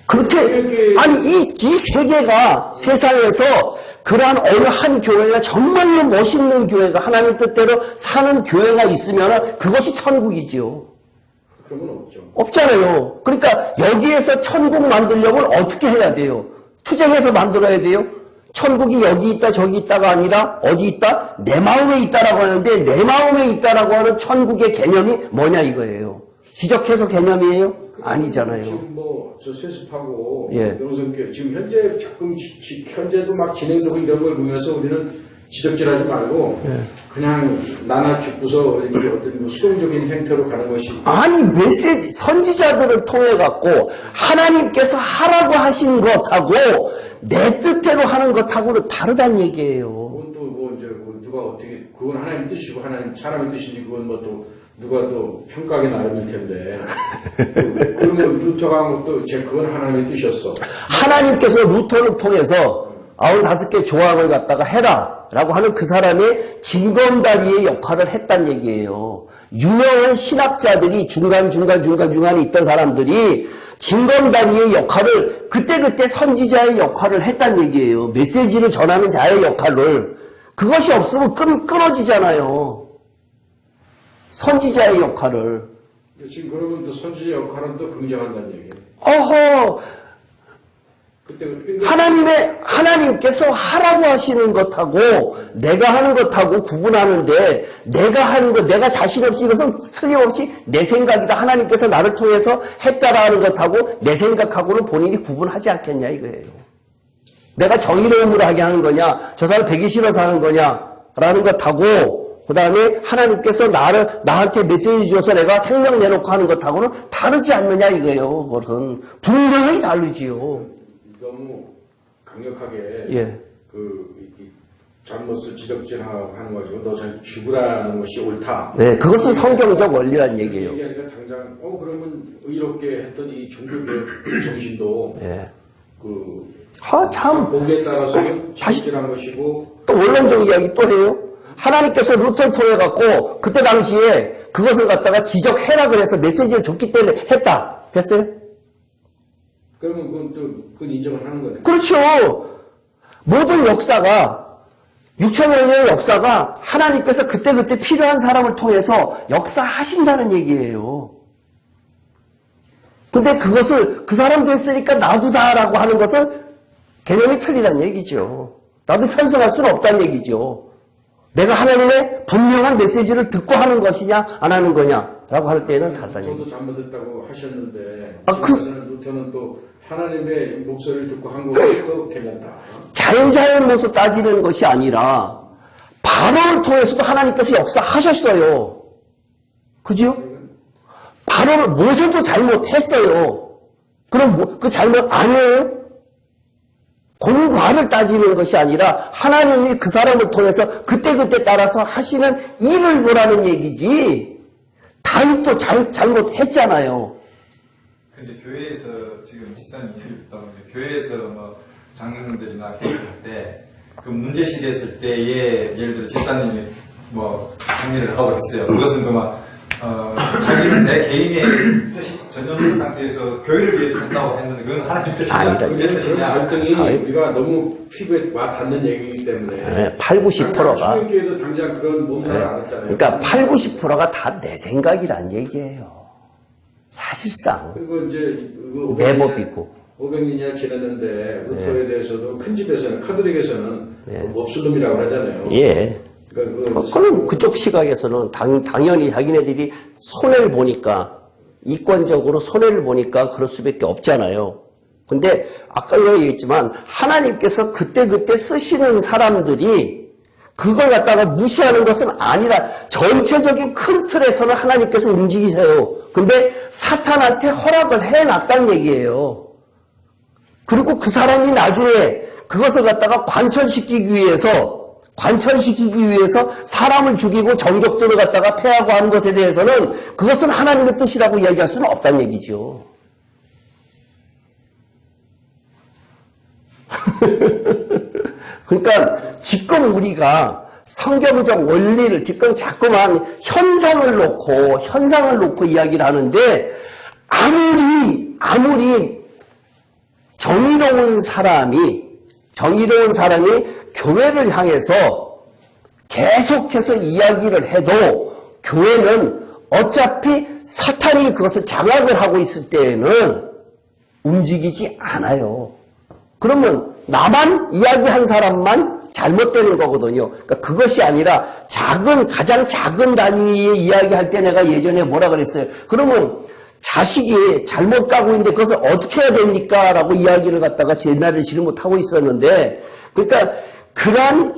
그렇게 아니 이 세계가 세상에서 그러한 어느 한 교회가 정말로 멋있는 교회가 하나님 뜻대로 사는 교회가 있으면 그것이 천국이지요. 그런 건 없죠. 없잖아요. 그러니까 여기에서 천국 만들려면 어떻게 해야 돼요? 투쟁해서 만들어야 돼요? 천국이 여기 있다 저기 있다가 아니라 어디 있다? 내 마음에 있다라고 하는데 내 마음에 있다라고 하는 천국의 개념이 뭐냐 이거예요. 지적해서 개념이에요? 아니잖아요. 지금 저 세습하고 예. 영성교회 지금 현재도 막 진행되고 이런 걸 보면서 우리는 지적질하지 말고 그냥 나나 죽고서 어떤 수동적인 행태로 가는 것이 아니 메시지 선지자들을 통해 갖고 하나님께서 하라고 하신 것하고 내 뜻대로 하는 것하고는 다르다는 얘기예요. 그건 또 이제 누가 어떻게 그건 하나님 뜻이고 하나님 사람의 뜻인지 그건 또 누가 또 평가하기 나름일 텐데 그러면 루터가 한 것도 그건 하나님의 뜻이었어. 하나님께서 루터를 통해서 95개 조항을 갖다가 해라 라고 하는 그 사람의 징검다리의 역할을 했단 얘기예요. 유명한 신학자들이 중간에 있던 사람들이 징검다리의 역할을 그때 선지자의 역할을 했단 얘기예요. 메시지를 전하는 자의 역할을. 그것이 없으면 끊어지잖아요. 선지자의 역할을. 지금 그러면 또 선지자 역할은 또 긍정한다는 얘기예요. 어허. 하나님께서 하라고 하시는 것하고 내가 하는 것하고 구분하는데 내가 하는 것, 내가 자신 없이 이것은 틀림없이 내 생각이다. 하나님께서 나를 통해서 했다라는 것하고 내 생각하고는 본인이 구분하지 않겠냐 이거예요. 내가 정의로움으로 하게 하는 거냐, 저 사람 배기 싫어서 하는 거냐라는 것하고 그 다음에 하나님께서 나한테 메시지 주셔서 내가 생명 내놓고 하는 것하고는 다르지 않느냐 이거예요. 그것은 분명히 다르지요. 너무 강력하게 예. 잘못을 지적질하는 거죠. 너 잘 죽으라는 것이 옳다. 네, 그것은 성경적 원리란 얘기예요. 얘기하니까 당장 그러면 의롭게 했던 이 종교개혁 정신도 예. 참 보기에 따라서는 지적질한 것이고 또 원론적 이야기 또 해요. 하나님께서 루터를 통해 갖고 그때 당시에 그것을 갖다가 지적해라 그래서 메시지를 줬기 때문에 했다. 됐어요? 그러면 그건 인정을 하는 거네. 그렇죠. 모든 역사가 6천여 년의 역사가 하나님께서 그때 필요한 사람을 통해서 역사하신다는 얘기예요. 근데 그것을 그 사람 됐으니까 놔두다라고 하는 것은 개념이 틀리다는 얘기죠. 나도 편성할 수는 없다는 얘기죠. 내가 하나님의 분명한 메시지를 듣고 하는 것이냐 안 하는 거냐라고 할 때는 다르다는 저도 얘기죠. 잘못했다고 하셨는데 아, 루터는 또 하나님의 목소리를 듣고 한 것도 괜찮다. 잘잘못을 따지는 것이 아니라 바로를 통해서도 하나님께서 역사하셨어요. 그죠? 바로를 모세도 잘못했어요. 그럼 그 잘못 아니에요? 공과를 따지는 것이 아니라 하나님이 그 사람을 통해서 그때그때 따라서 하시는 일을 보라는 얘기지. 다윗도 잘못했잖아요. 근데 교회에서 지금 지사님 얘기 듣다 보면 교회에서 뭐 장로님들이나 회의할 때 그 문제시기 했을 때에 예를 들어 지사님이 뭐 정리를 하고 있어요. 그것은 그만 자기는 내 개인의 뜻이 전혀 없는 상태에서 교회를 위해서 한다고 했는데 그건 하나님 뜻이냐 아니다. 그게 그런 뜻이냐 갈등이 우리가 너무 피부에 와 닿는 얘기이기 때문에 8, 90%가 주님께도 당장 그런 몸살을 앓았잖아요. 그러니까 8, 90%가 다 내 생각이란 얘기예요. 사실상 그리고 이제 내 법이고 500년이나 지났는데 루터에 대해서도 큰 집에서는 카톨릭에서는 몹쓸놈이라고 하잖아요. 예. 그러니까 그럼 그쪽 시각에서는 당연히 자기네들이 손해를 보니까 이권적으로 손해를 보니까 그럴 수밖에 없잖아요. 근데 아까 얘기했지만 하나님께서 그때그때 쓰시는 사람들이 그걸 갖다가 무시하는 것은 아니라 전체적인 큰 틀에서는 하나님께서 움직이세요. 근데 사탄한테 허락을 해놨다는 얘기예요. 그리고 그 사람이 나중에 그것을 갖다가 관철시키기 위해서 사람을 죽이고 정적들을 갖다가 패하고 하는 것에 대해서는 그것은 하나님의 뜻이라고 이야기할 수는 없다는 얘기죠. 그러니까 지금 우리가 성경적 원리를 지금 자꾸만 현상을 놓고 이야기를 하는데 아무리 정의로운 사람이 교회를 향해서 계속해서 이야기를 해도 교회는 어차피 사탄이 그것을 장악을 하고 있을 때에는 움직이지 않아요. 그러면 나만 이야기한 사람만 잘못되는 거거든요. 그러니까 그것이 아니라 가장 작은 단위의 이야기할 때 내가 예전에 뭐라 그랬어요. 그러면 자식이 잘못 가고 있는데 그것을 어떻게 해야 됩니까? 라고 이야기를 갖다가 옛날에 질문하고 있었는데, 그러니까 그러한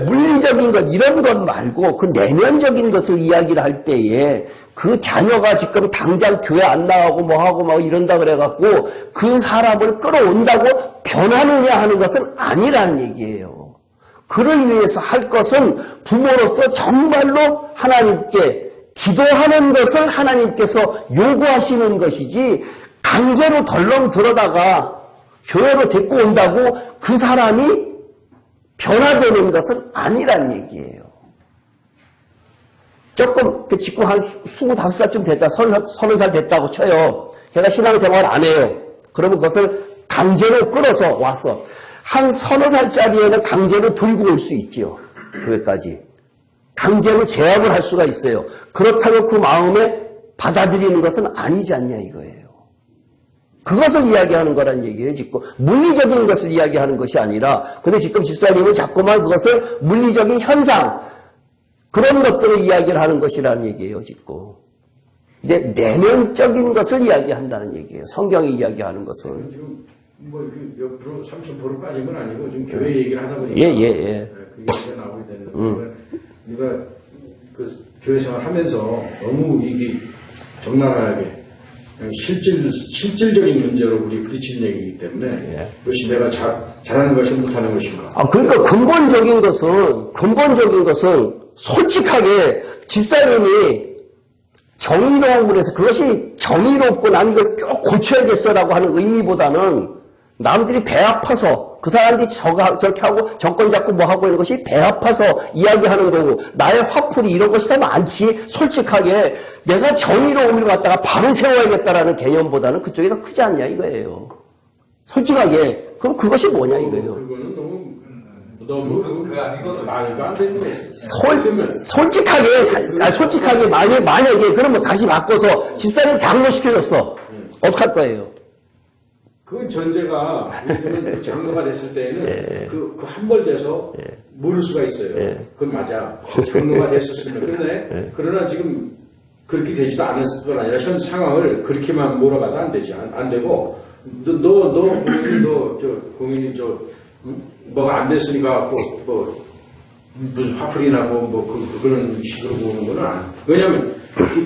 물리적인 것 이런 것 말고 그 내면적인 것을 이야기를 할 때에 그 자녀가 지금 당장 교회 안 나가고 뭐하고 이런다 그래갖고 그 사람을 끌어온다고 변하느냐 하는 것은 아니라는 얘기예요. 그를 위해서 할 것은 부모로서 정말로 하나님께 기도하는 것을 하나님께서 요구하시는 것이지 강제로 덜렁 들어다가 교회로 데리고 온다고 그 사람이 변화되는 것은 아니란 얘기예요. 조금 지금 한 25살쯤 됐다, 30살 됐다고 쳐요. 걔가 신앙생활 안 해요. 그러면 그것을 강제로 끌어서 왔어. 한 서너 살짜리에는 강제로 들고 올 수 있지요. 교회까지. 강제로 제압을 할 수가 있어요. 그렇다고 그 마음에 받아들이는 것은 아니지 않냐 이거예요. 그것을 이야기하는 거란 얘기예요. 지금 물리적인 것을 이야기하는 것이 아니라, 근데 지금 집사님은 자꾸만 그것을 물리적인 현상, 그런 것들을 이야기를 하는 것이라는 얘기예요. 지금. 근데 내면적인 것을 이야기한다는 얘기예요. 성경이 이야기하는 것은. 지금 옆으로 30% 빠진 건 아니고 지금 교회 얘기를 하다 보니까 예. 그 얘기가 나오게 됐는데 우리가 그 교회 생활 하면서 너무 이게 적나라하게 실질적인 문제로 우리 부딪히는 얘기이기 때문에 그것이 내가 잘하는 것이 못하는 것인가. 그러니까 근본적인 것은 솔직하게 집사님이 정의로움을 해서 그것이 정의롭고 난 이것을 꼭 고쳐야겠어라고 하는 의미보다는 남들이 배 아파서 그 사람들이 저렇게 하고 정권 잡고 뭐 하고 있는 것이 배 아파서 이야기하는 거고 나의 화풀이 이런 것이 더 많지 솔직하게 내가 정의로움을 갖다가 바로 세워야겠다라는 개념보다는 그쪽이 더 크지 않냐 이거예요. 솔직하게. 그럼 그것이 뭐냐 이거예요. 그거는 너무 그거 아니거든. 말도 안 되는 거예요. 솔직하게 만약에 그러면 다시 바꿔서 집사님 장로시켜줬어. 어떡할 거예요? 그 전제가 우리들은 장로가 됐을 때에는 그 함벌돼서 모를 수가 있어요. 그건 맞아. 장로가 됐었으면. 그러나 지금 그렇게 되지도 않았을 뿐 아니라 현 상황을 그렇게만 몰아가도 안 되지. 안 되고 공연이 뭐가 안 됐으니까 무슨 화풀이나 그런 식으로 보는 거는 안. 왜냐하면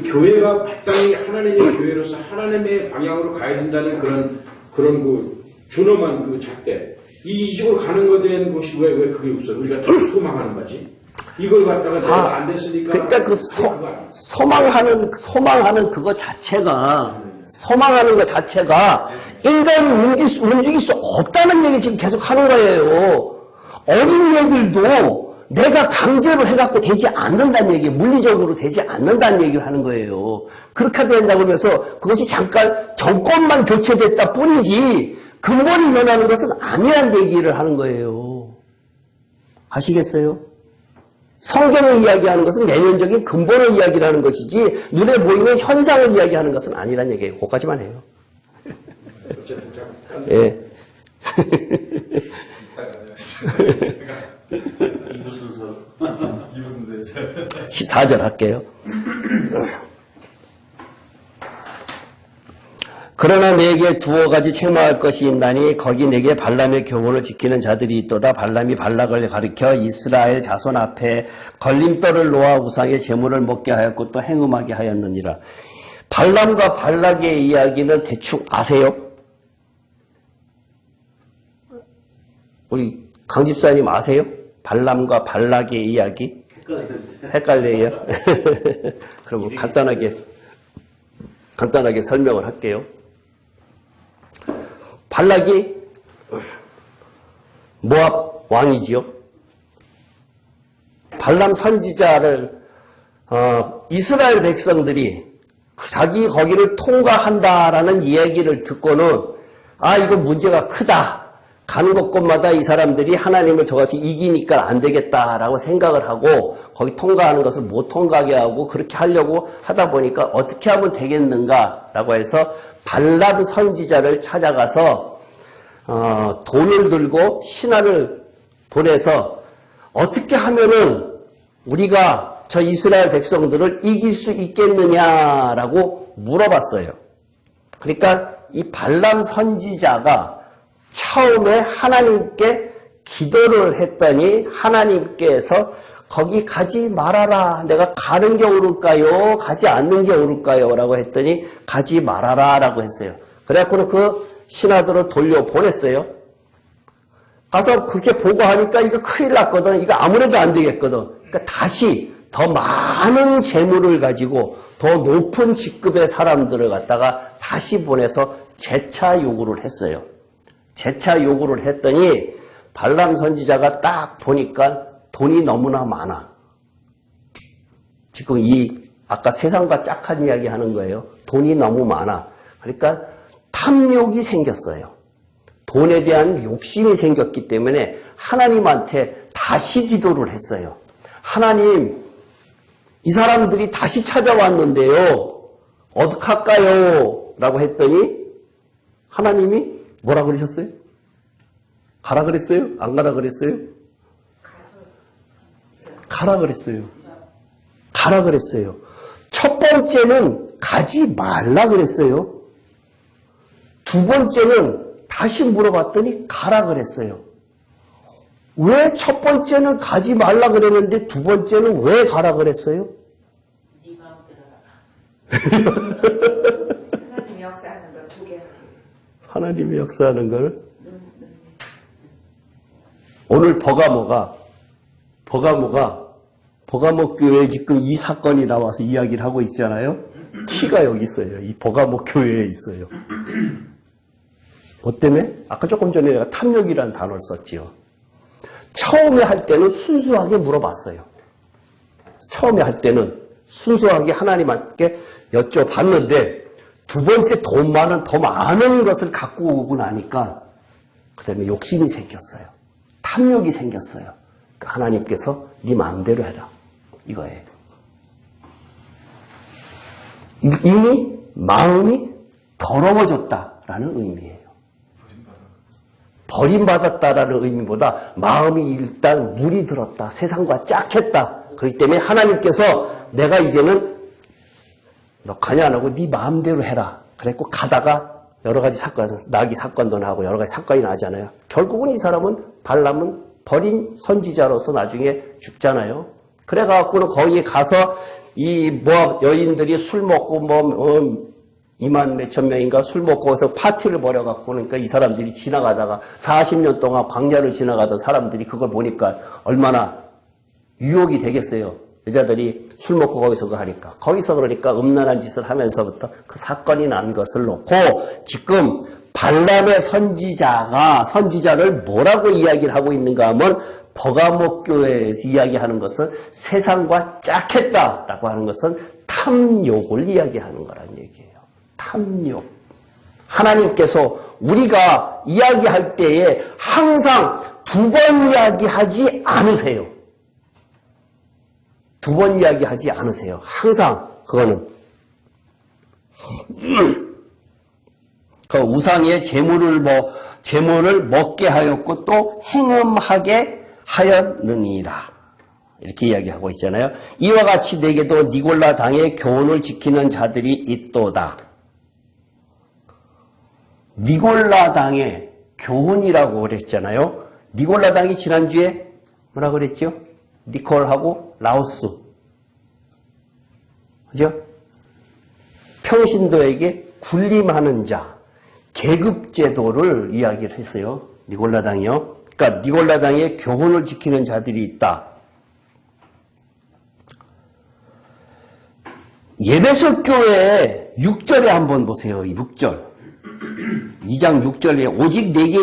교회가 마땅히 하나님의 교회로서 하나님의 방향으로 가야 된다는 그런 그 준엄한 그 잣대 이쪽으로 가는 것에 대한 것이 왜 그게 없어? 우리가 다 소망하는 거지. 이걸 갖다가 내가 안 됐으니까. 그러니까 그 소망하는 그거 자체가 소망하는 것 자체가 인간이 움직일 수 없다는 얘기 지금 계속 하는 거예요. 어린애들도 내가 강제로 해갖고 되지 않는다는 얘기, 물리적으로 되지 않는다는 얘기를 하는 거예요. 그렇게 된다고 하면서 그것이 잠깐 정권만 교체됐다 뿐이지 근본이 일어나는 것은 아니란 얘기를 하는 거예요. 아시겠어요? 성경이 이야기하는 것은 내면적인 근본을 이야기하는 것이지 눈에 보이는 현상을 이야기하는 것은 아니란 얘기예요. 그것까지만 해요. 예. 이부 순서. 14절 할게요. 그러나 내게 두어 가지 책망할 것이 있나니 거기 내게 발람의 교훈을 지키는 자들이 있도다. 발람이 발락을 가리켜 이스라엘 자손 앞에 걸림돌을 놓아 우상의 제물을 먹게 하였고 또 행음하게 하였느니라. 발람과 발락의 이야기는 대충 아세요? 우리 강 집사님 아세요? 발람과 발락의 이야기? 헷갈려요? 그럼 간단하게 설명을 할게요. 발락이 모압 왕이지요. 발람 선지자를 이스라엘 백성들이 자기 거기를 통과한다라는 이야기를 듣고는 이거 문제가 크다. 가는 곳곳마다 이 사람들이 하나님을 저것이 이기니까 안 되겠다라고 생각을 하고 거기 통과하는 것을 못 통과하게 하고 그렇게 하려고 하다 보니까 어떻게 하면 되겠는가라고 해서 발람 선지자를 찾아가서 돈을 들고 신하를 보내서 어떻게 하면은 우리가 저 이스라엘 백성들을 이길 수 있겠느냐라고 물어봤어요. 그러니까 이 발람 선지자가 처음에 하나님께 기도를 했더니 하나님께서 거기 가지 말아라. 내가 가는 게 옳을까요? 가지 않는 게 옳을까요? 라고 했더니 가지 말아라 라고 했어요. 그래갖고는 그 신하들을 돌려보냈어요. 가서 그렇게 보고하니까 이거 큰일 났거든. 이거 아무래도 안 되겠거든. 그러니까 다시 더 많은 재물을 가지고 더 높은 직급의 사람들을 갖다가 다시 보내서 재차 요구를 했어요. 재차 요구를 했더니 발람 선지자가 딱 보니까 돈이 너무나 많아. 지금 아까 세상과 짝한 이야기 하는 거예요. 돈이 너무 많아. 그러니까 탐욕이 생겼어요. 돈에 대한 욕심이 생겼기 때문에 하나님한테 다시 기도를 했어요. 하나님, 이 사람들이 다시 찾아왔는데요. 어떡할까요? 라고 했더니 하나님이 뭐라 그러셨어요? 가라 그랬어요? 안 가라 그랬어요? 가라 그랬어요. 가라 그랬어요. 첫 번째는 가지 말라 그랬어요. 두 번째는 다시 물어봤더니 가라 그랬어요. 왜 첫 번째는 가지 말라 그랬는데 두 번째는 왜 가라 그랬어요? 네 마음대로 하나님이 역사하는 걸 보게 하세요. 하나님이 역사하는 걸. 오늘 버가모가 버가모 교회에 지금 이 사건이 나와서 이야기를 하고 있잖아요. 키가 여기 있어요. 이 버가모 교회에 있어요. 뭐 때문에? 아까 조금 전에 내가 탐욕이라는 단어를 썼지요. 처음에 할 때는 순수하게 물어봤어요. 처음에 할 때는 순수하게 하나님께 여쭤봤는데 두 번째 더 많은 것을 갖고 오고 나니까 그 다음에 욕심이 생겼어요. 탐욕이 생겼어요. 그러니까 하나님께서 네 마음대로 해라. 이거예요. 이미 마음이 더러워졌다라는 의미예요. 버림받았다라는 의미보다 마음이 일단 물이 들었다. 세상과 짝했다. 그렇기 때문에 하나님께서 내가 이제는 너 관여 안 하고 네 마음대로 해라. 그랬고 가다가 여러 가지 사건, 나귀 사건도 나고 여러 가지 사건이 나잖아요. 결국은 이 사람은 발람은 버린 선지자로서 나중에 죽잖아요. 그래갖고는 거기에 가서 이 모압 여인들이 술 먹고 2만 몇천 명인가 술 먹고 거기서 파티를 벌여갖고 그러니까 이 사람들이 지나가다가 40년 동안 광야를 지나가던 사람들이 그걸 보니까 얼마나 유혹이 되겠어요. 여자들이 술 먹고 거기서 하니까. 거기서 그러니까 음란한 짓을 하면서부터 그 사건이 난 것을 놓고 지금 발람의 선지자를 뭐라고 이야기를 하고 있는가 하면 버가목 교회에서 이야기하는 것은 세상과 짝했다라고 하는 것은 탐욕을 이야기하는 거란 얘기예요. 탐욕. 하나님께서 우리가 이야기할 때에 항상 두 번 이야기하지 않으세요. 두 번 이야기하지 않으세요. 항상 그거는 그 우상의 제물을 먹게 하였고 또 행음하게 하였느니라. 이렇게 이야기하고 있잖아요. 이와 같이 내게도 니골라 당의 교훈을 지키는 자들이 있도다. 니골라 당의 교훈이라고 그랬잖아요. 니골라 당이 지난주에 뭐라 그랬죠? 니콜하고 라오스. 그죠? 평신도에게 군림하는 자, 계급제도를 이야기를 했어요. 니골라당이요. 그러니까 니골라당의 교훈을 지키는 자들이 있다. 예배석 교회 6절에 한번 보세요. 6절. 2장 6절에 오직 내게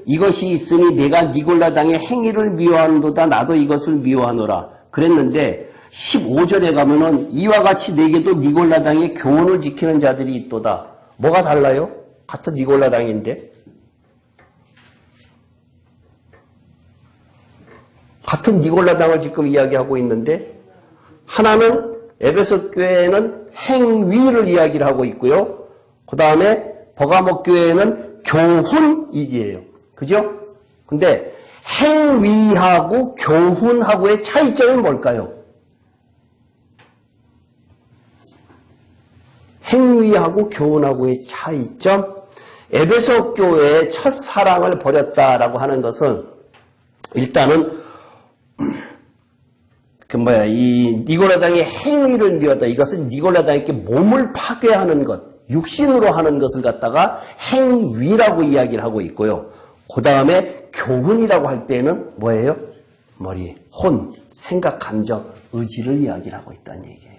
이것이 있으니 내가 니골라당의 행위를 미워하는도다. 나도 이것을 미워하노라. 그랬는데 15절에 가면은 이와 같이 내게도 니골라당의 교훈을 지키는 자들이 있도다. 뭐가 달라요? 같은 니골라당인데. 같은 니골라당을 지금 이야기하고 있는데 하나는 에베소 교회에는 행위를 이야기를 하고 있고요. 그 다음에 버가목 교회에는 교훈이기예요. 그죠? 근데 행위하고 교훈하고의 차이점은 뭘까요? 행위하고 교훈하고의 차이점. 에베소 교회의 첫사랑을 버렸다라고 하는 것은 일단은 이 니골라당의 행위를 미웠다. 이것은 니골라당에게 몸을 파괴하는 것, 육신으로 하는 것을 갖다가 행위라고 이야기를 하고 있고요. 그 다음에 교훈이라고 할 때는 뭐예요? 머리, 혼, 생각, 감정, 의지를 이야기를 하고 있다는 얘기예요.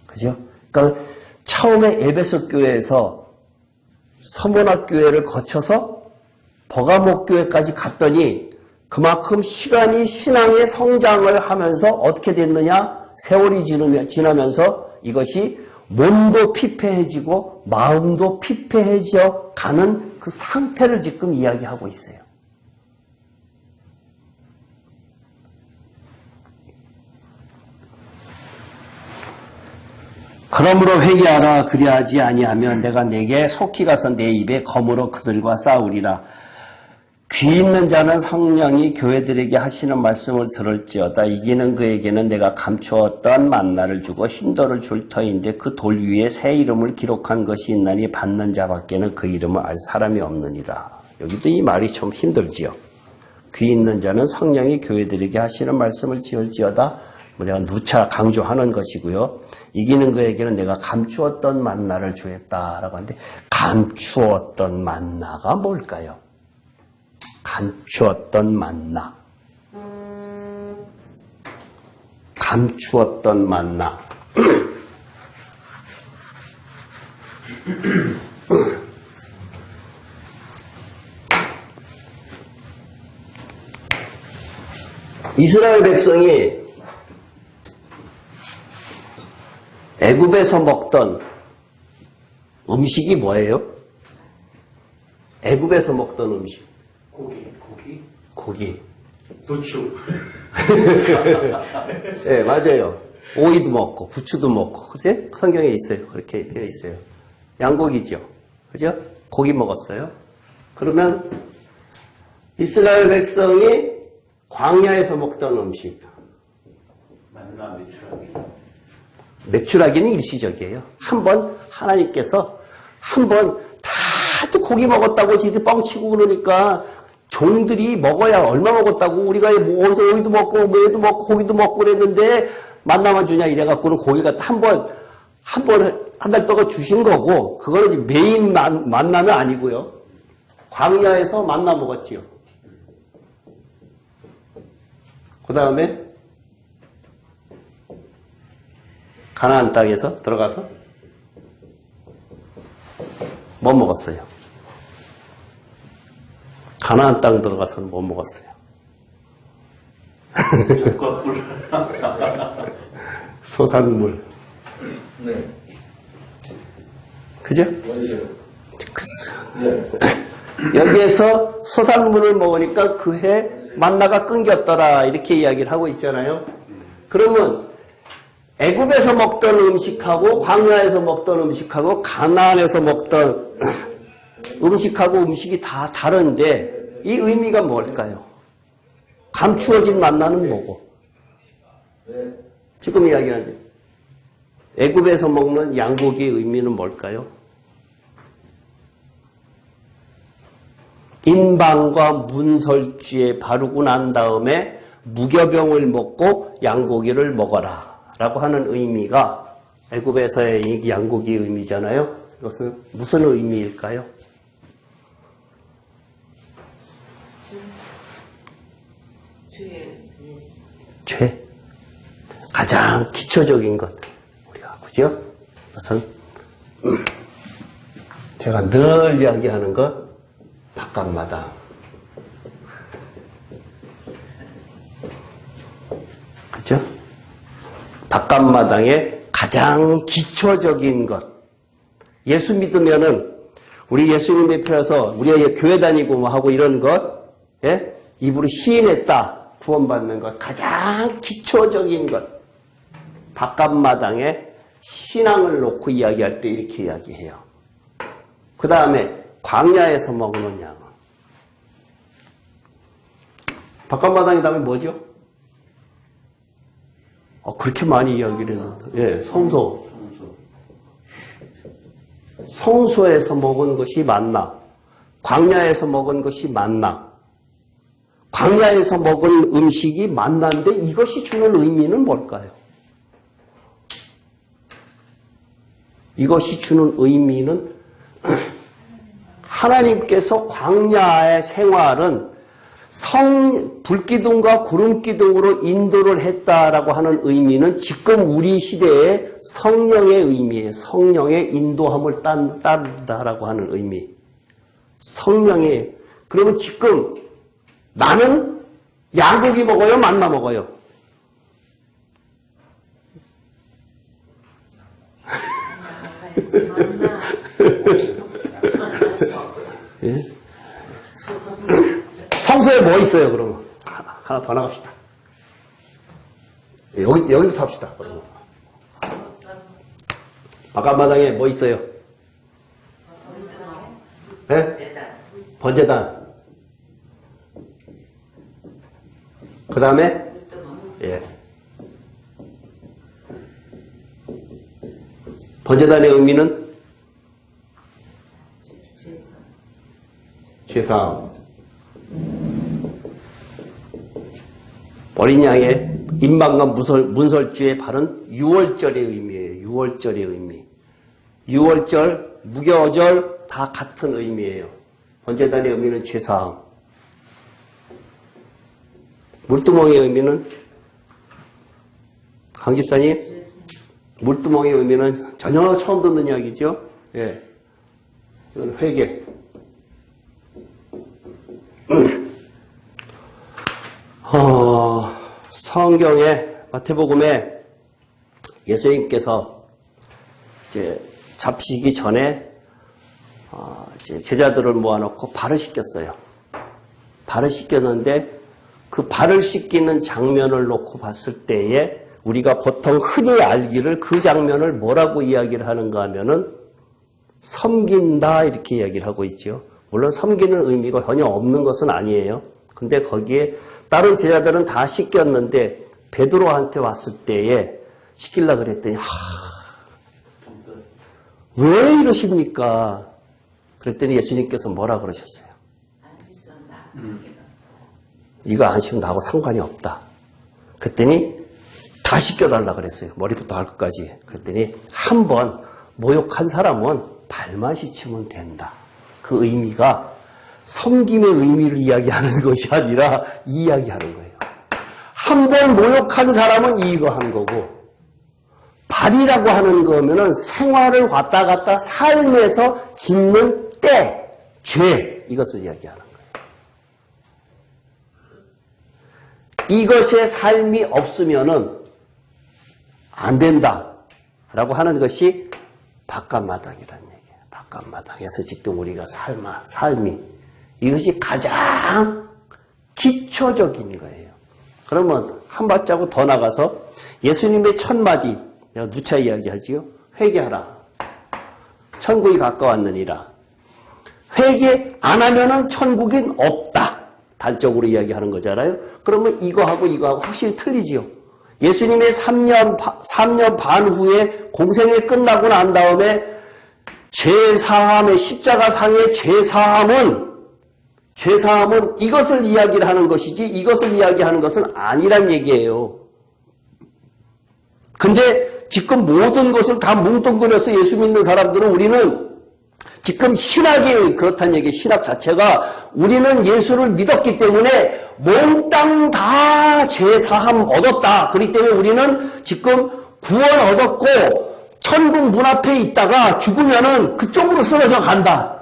그죠? 그러니까 처음에 에베소 교회에서 서문학 교회를 거쳐서 버가목 교회까지 갔더니 그만큼 시간이 신앙의 성장을 하면서 어떻게 됐느냐? 세월이 지나면서 이것이 몸도 피폐해지고 마음도 피폐해져 가는 그 상태를 지금 이야기하고 있어요. 그러므로 회개하라. 그리하지 아니하면 내가 내게 속히 가서 내 입에 검으로 그들과 싸우리라. 귀 있는 자는 성령이 교회들에게 하시는 말씀을 들을지어다. 이기는 그에게는 내가 감추었던 만나를 주고 흰돌을 줄 터인데 그 돌 위에 새 이름을 기록한 것이 있나니 받는 자밖에는 그 이름을 알 사람이 없느니라. 여기도 이 말이 좀 힘들지요. 귀 있는 자는 성령이 교회들에게 하시는 말씀을 지을지어다. 내가 누차 강조하는 것이고요. 이기는 그에게는 내가 감추었던 만나를 주겠다라고 하는데 감추었던 만나가 뭘까요? 감추었던 만나. 감추었던 만나. 이스라엘 백성이 애굽에서 먹던 음식이 뭐예요? 애굽에서 먹던 음식. 고기. 부추. 네, 맞아요. 오이도 먹고, 부추도 먹고. 그죠? 성경에 있어요. 그렇게 되어 있어요. 양고기죠. 그죠? 고기 먹었어요. 그러면 이스라엘 백성이 광야에서 먹던 음식. 만나 매출하기. 매출하기는 일시적이에요. 한번 하나님께서 한번 다들 고기 먹었다고 지들 뻥치고 그러니까 종들이 먹어야 얼마 먹었다고 우리가 뭐 어디서 여기도 먹고 뭐에도 먹고 고기도 먹고 그랬는데 만나만 주냐 이래갖고는 고기가 한 달 동안 주신 거고 그거는 메인 만나는 아니고요. 광야에서 만나 먹었지요. 그 다음에 가나안 땅에서 들어가서 뭐 먹었어요? 가나안 땅 들어가서는 뭐 먹었어요? 젖과 꿀. 소산물. 네. 그죠? 어디세요? 네. 여기에서 소산물을 먹으니까 그해 만나가 끊겼더라 이렇게 이야기를 하고 있잖아요. 그러면 애굽에서 먹던 음식하고 광야에서 먹던 음식하고 가나안에서 먹던 음식하고 음식이 다 다른데 이 의미가 뭘까요? 감추어진 만나는 뭐고? 지금 이야기하는 애굽에서 먹는 양고기의 의미는 뭘까요? 인방과 문설주에 바르고 난 다음에 무교병을 먹고 양고기를 먹어라 라고 하는 의미가 애굽에서의 이 양고기의 의미잖아요. 이것은 무슨 의미일까요? 죄. 가장 기초적인 것. 우리가, 그죠? 그것은, 제가 늘 이야기하는 것, 바깥마다. 그죠? 바깥마당의 가장 기초적인 것. 예수 믿으면은, 우리 예수님의 표에서 우리가 교회 다니고 뭐 하고 이런 것, 예? 입으로 시인했다. 구원받는 것. 가장 기초적인 것. 바깥마당에 신앙을 놓고 이야기할 때 이렇게 이야기해요. 그 다음에 광야에서 먹는 양은. 바깥마당에 다음에 뭐죠? 그렇게 많이 이야기를 했는데. 예, 성소. 성소에서 먹은 것이 만나. 광야에서 먹은 것이 만나. 광야에서 먹은 음식이 만나인데 이것이 주는 의미는 뭘까요? 이것이 주는 의미는 하나님께서 광야의 생활은 불기둥과 구름기둥으로 인도를 했다라고 하는 의미는 지금 우리 시대의 성령의 의미예요. 성령의 인도함을 따른다라고 하는 의미. 성령의. 그러면 지금 나는 양고기 먹어요? 만나 먹어요? 예? 성소에 뭐 있어요, 그러면? 하나 더 나갑시다. 여기부터 합시다, 그러면. 바깥마당에 뭐 있어요? 예? 번제단. 그 다음에, 예. 번제단의 의미는 제사함. 어린 양의 인방과 문설주에 바른 유월절의 의미예요. 유월절의 의미. 유월절, 무교절 다 같은 의미예요. 번제단의 의미는 제사함. 물두멍의 의미는 강 집사님, 물두멍의 의미는 전혀 처음 듣는 이야기죠. 예, 이건 회개. 성경에 마태복음에 예수님께서 이제 잡히기 전에 이제 제자들을 모아놓고 발을 씻겼어요. 발을 씻겼는데 그 발을 씻기는 장면을 놓고 봤을 때에 우리가 보통 흔히 알기를 그 장면을 뭐라고 이야기를 하는가 하면은 섬긴다 이렇게 이야기를 하고 있죠. 물론 섬기는 의미가 전혀 없는 것은 아니에요. 근데 거기에 다른 제자들은 다 씻겼는데 베드로한테 왔을 때에 씻기려고 그랬더니 왜 이러십니까? 그랬더니 예수님께서 뭐라 그러셨어요? 안 씻었나? 이거 안 씻으면 나하고 상관이 없다. 그랬더니 다 씻겨달라 그랬어요. 머리부터 발끝까지. 그랬더니 한 번 모욕한 사람은 발만 씻으면 된다. 그 의미가 섬김의 의미를 이야기하는 것이 아니라 이야기하는 거예요. 한 번 모욕한 사람은 이거 하는 거고, 발이라고 하는 거면은 생활을 왔다 갔다 삶에서 짓는 때, 죄, 이것을 이야기하는 거예요. 이것의 삶이 없으면은 안 된다라고 하는 것이 바깥마당이라는 얘기예요. 바깥마당에서 지금 우리가 삶이 이것이 가장 기초적인 거예요. 그러면 한 발자국 더 나가서 예수님의 첫 마디, 내가 누차 이야기하지요. 회개하라. 천국이 가까웠느니라. 회개 안 하면은 천국은 없다. 단적으로 이야기하는 거잖아요. 그러면 이거하고 확실히 틀리지요. 예수님의 3년 반 후에 공생이 끝나고 난 다음에 죄사함의 십자가상의 죄사함은 이것을 이야기를 하는 것이지 이것을 이야기하는 것은 아니란 얘기예요. 근데 지금 모든 것을 다 뭉뚱그려서 예수 믿는 사람들은 우리는 지금 신학이 그렇다는 얘기, 신학 자체가 우리는 예수를 믿었기 때문에 몽땅 다 죄사함 얻었다. 그렇기 때문에 우리는 지금 구원 얻었고 천국 문 앞에 있다가 죽으면은 그쪽으로 쓰러져 간다.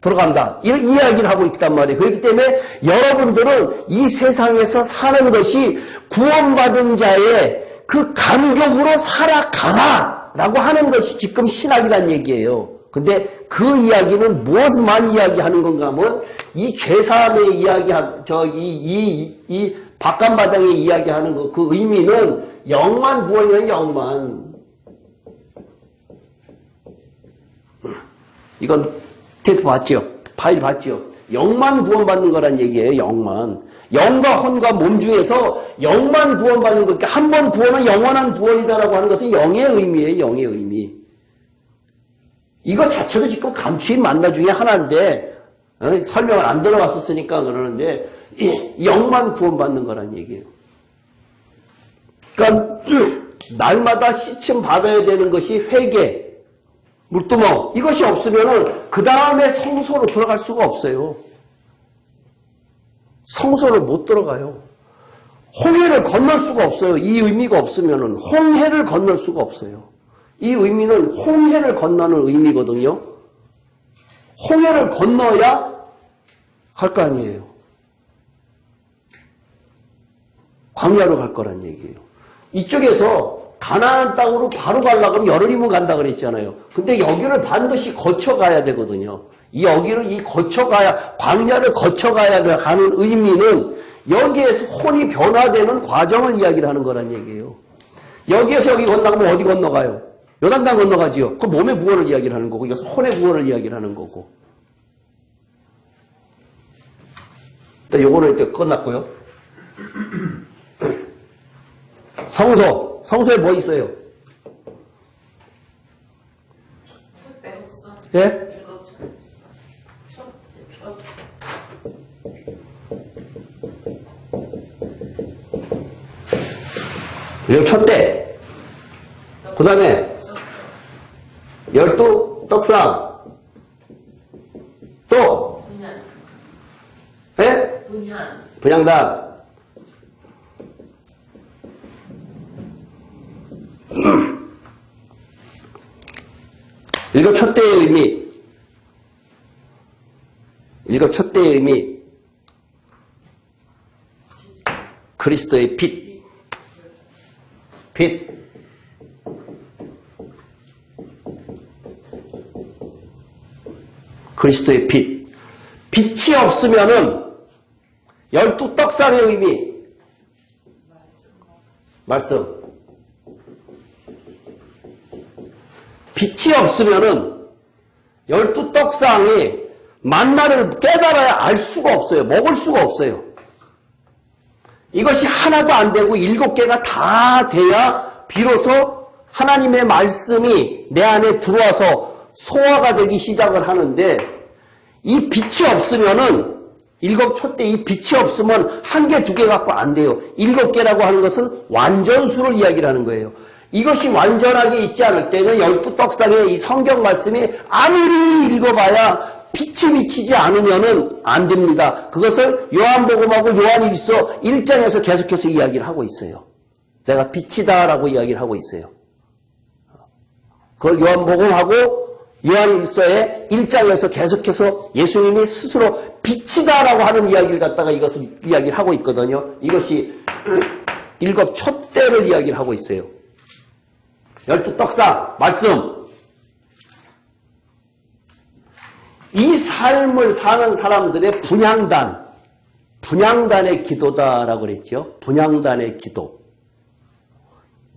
들어간다. 이런 이야기를 하고 있단 말이에요. 그렇기 때문에 여러분들은 이 세상에서 사는 것이 구원받은 자의 그 감격으로 살아가라 라고 하는 것이 지금 신학이란 얘기예요. 근데 그 이야기는 무엇만 이야기하는 건가 하면 이 죄사함의 이 바깥마당에 이야기하는 거, 그 의미는 영만 구원이에요, 영만. 이건 테이프 봤죠? 파일 봤죠? 영만 구원받는 거란 얘기예요, 영만. 영과 혼과 몸 중에서 영만 구원받는 것, 한 번 구원은 영원한 구원이다라고 하는 것은 영의 의미예요, 영의 의미. 이거 자체도 지금 감추인 만나 중에 하나인데, 설명을 안 들어갔었으니까 그러는데, 영만 구원받는 거란 얘기예요. 그러니까, 날마다 시침 받아야 되는 것이 회개, 물두멍. 이것이 없으면은, 그 다음에 성소로 들어갈 수가 없어요. 성소를 못 들어가요. 홍해를 건널 수가 없어요. 이 의미가 없으면은, 홍해를 건널 수가 없어요. 이 의미는 홍해를 건너는 의미거든요. 홍해를 건너야 갈 거 아니에요. 광야로 갈 거란 얘기예요. 이쪽에서 가나안 땅으로 바로 가려고 하면 열흘이면 간다 그랬잖아요. 근데 여기를 반드시 거쳐가야 되거든요. 광야를 거쳐가야 하는 의미는 여기에서 혼이 변화되는 과정을 이야기를 하는 거란 얘기예요. 여기에서 여기 건너가면 어디 건너가요? 요단강 건너가지요. 그 몸의 구원을 이야기를 하는 거고, 이것은 혼의 구원을 이야기를 하는 거고. 일단 요거는 이제 끝났고요. 성소에 뭐 있어요? 예? 이거 촛대. 그 다음에 12떡상. 또 예? 분향단. 일곱 촛대의 의미. 일곱 촛대의 의미. 그리스도의 빛. 빛. 그리스도의 빛. 빛이 없으면은 12떡상의 의미. 말씀. 빛이 없으면은 12떡상이 만나를 깨달아야 알 수가 없어요. 먹을 수가 없어요. 이것이 하나도 안 되고 7개가 다 돼야 비로소 하나님의 말씀이 내 안에 들어와서 소화가 되기 시작을 하는데, 이 빛이 없으면은 7초 때 이 빛이 없으면 1개, 2개 갖고 안 돼요. 7개라고 하는 것은 완전수를 이야기를 하는 거예요. 이것이 완전하게 있지 않을 때는 12떡상의 이 성경 말씀이 아무리 읽어봐야 빛이 비치지 않으면은 안 됩니다. 그것을 요한복음하고 요한일서 1장에서 계속해서 이야기를 하고 있어요. 내가 빛이다라고 이야기를 하고 있어요. 그걸 요한복음하고 요한일서의 1장에서 계속해서 예수님이 스스로 빛이다라고 하는 이야기를 갖다가 이것을 이야기를 하고 있거든요. 이것이 7촛대를 이야기를 하고 있어요. 12떡상 말씀. 이 삶을 사는 사람들의 분향단의 기도다라고 그랬죠. 분향단의 기도.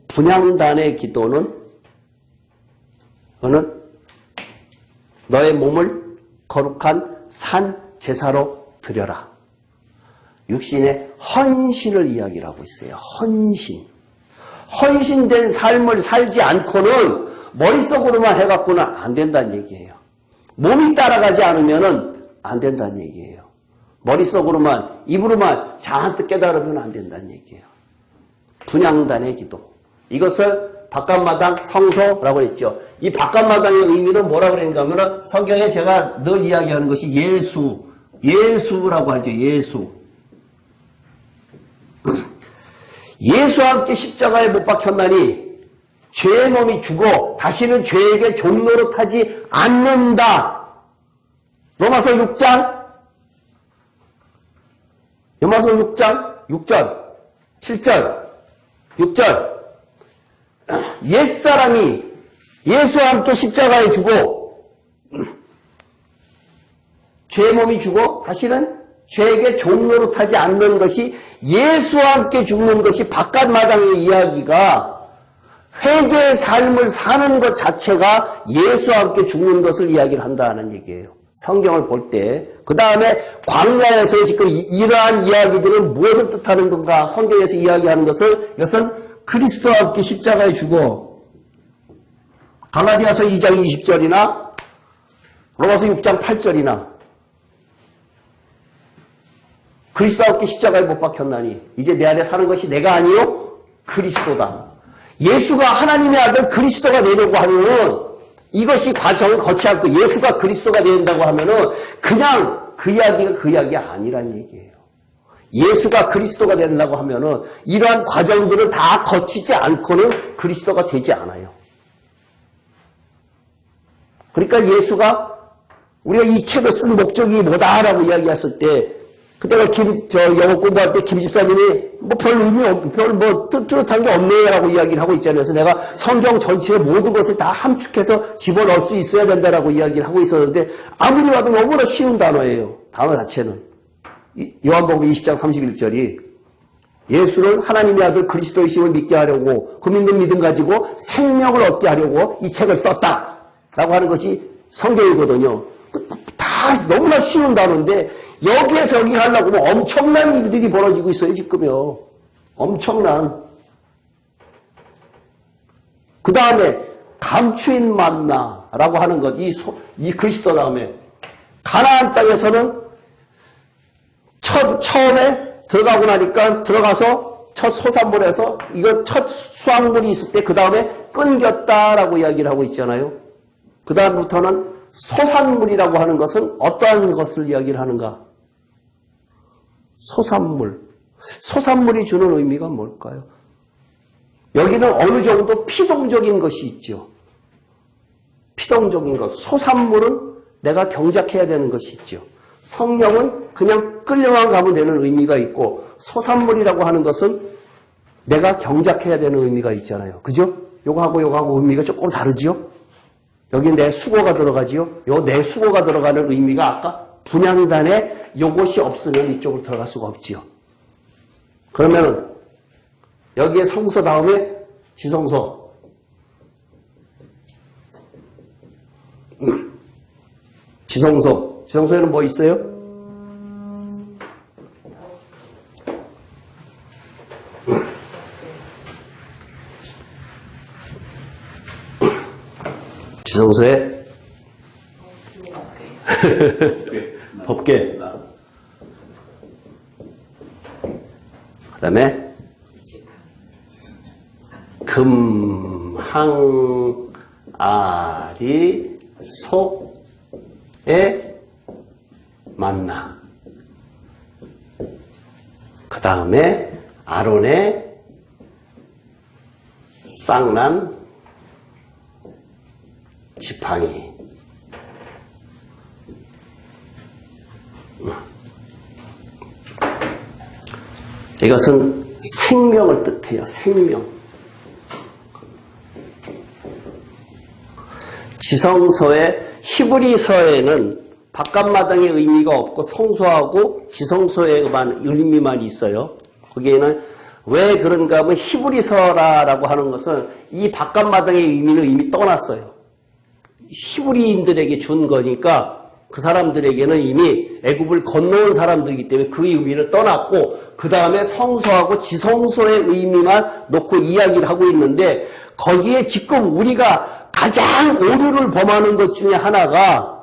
분향단의 기도는 너의 몸을 거룩한 산 제사로 드려라. 육신의 헌신을 이야기를 하고 있어요. 헌신. 헌신된 삶을 살지 않고는 머릿속으로만 해갖고는 안 된다는 얘기예요. 몸이 따라가지 않으면 안 된다는 얘기예요. 머릿속으로만, 입으로만 잔뜩 깨달으면 안 된다는 얘기예요. 분향단의 기도. 이것을 바깥마당 성소라고 했죠. 이 바깥마당의 의미는 뭐라고 그랬는가 하면 성경에 제가 늘 이야기하는 것이 예수라고 하죠. 예수와 함께 십자가에 못 박혔나니 죄의 놈이 죽어 다시는 죄에게 종노릇하지 않는다. 로마서 6장 6절 7절 6절 옛사람이 예수와 함께 십자가에 죽어 죄의 몸이 죽어 다시는 죄에게 종노릇하지 않는 것이 예수와 함께 죽는 것이 바깥마당의 이야기가 회개의 삶을 사는 것 자체가 예수와 함께 죽는 것을 이야기를 한다는 얘기예요. 성경을 볼 때. 그 다음에 광야에서 지금 이러한 이야기들은 무엇을 뜻하는 건가? 성경에서 이야기하는 것은 이것은 그리스도와 함께 십자가에 죽어 갈라디아서 2장 20절이나 로마서 6장 8절이나 그리스도와 함께 십자가에 못 박혔나니 이제 내 안에 사는 것이 내가 아니요 그리스도다. 예수가 하나님의 아들 그리스도가 되려고 하면은 이것이 과정을 거치 않고 예수가 그리스도가 된다고 하면은 그냥 그 이야기가 그 이야기가 아니란 얘기예요. 예수가 그리스도가 된다고 하면은 이러한 과정들을 다 거치지 않고는 그리스도가 되지 않아요. 그러니까 예수가 우리가 이 책을 쓴 목적이 뭐다라고 이야기했을 때 그때가 영어 공부할 때 김 집사님이 별 의미 뚜렷한 게 없네라고 이야기를 하고 있잖아요. 그래서 내가 성경 전체의 모든 것을 다 함축해서 집어넣을 수 있어야 된다라고 이야기를 하고 있었는데 아무리 봐도 너무나 쉬운 단어예요. 단어 자체는. 요한복음 20장 31절이 예수를 하나님의 아들 그리스도이심을 믿게 하려고 그 믿는 믿음 가지고 생명을 얻게 하려고 이 책을 썼다라고 하는 것이 성경이거든요. 다 너무나 쉬운 단어인데 여기에서 여기 하려고 하면 엄청난 일들이 벌어지고 있어요, 지금요. 엄청난. 그 다음에 감추인 만나라고 하는 것, 이 그리스도 다음에 가나안 땅에서는 처음에 들어가고 나니까 들어가서 첫 소산물에서 이거 첫 수확물이 있을 때 그 다음에 끊겼다라고 이야기를 하고 있잖아요. 그 다음부터는 소산물이라고 하는 것은 어떠한 것을 이야기를 하는가? 소산물. 소산물이 주는 의미가 뭘까요? 여기는 어느 정도 피동적인 것이 있죠. 피동적인 것. 소산물은 내가 경작해야 되는 것이 있죠. 성령은 그냥 끌려만 가면 되는 의미가 있고 소산물이라고 하는 것은 내가 경작해야 되는 의미가 있잖아요. 그죠? 요거하고 의미가 조금 다르죠? 여기 내 수고가 들어가지요. 요 내 수고가 들어가는 의미가 아까 분향단에 요것이 없으면 이쪽으로 들어갈 수가 없지요. 그러면은 여기에 성소 다음에 지성소. 지성소. 지성소에는 뭐 있어요? 지성소에 법궤. 그 다음에 금항아리 속에 만나. 그 다음에 아론의 쌍난 지팡이. 이것은 생명을 뜻해요. 생명. 지성소의 히브리서에는 바깥마당의 의미가 없고 성소하고 지성소에만 의미만 있어요. 거기에는 왜 그런가 하면 히브리서라고 하는 것은 이 바깥마당의 의미는 이미 떠났어요. 히브리인들에게 준 거니까 그 사람들에게는 이미 애굽을 건너온 사람들이기 때문에 그 의미를 떠났고 그 다음에 성소하고 지성소의 의미만 놓고 이야기를 하고 있는데 거기에 지금 우리가 가장 오류를 범하는 것 중에 하나가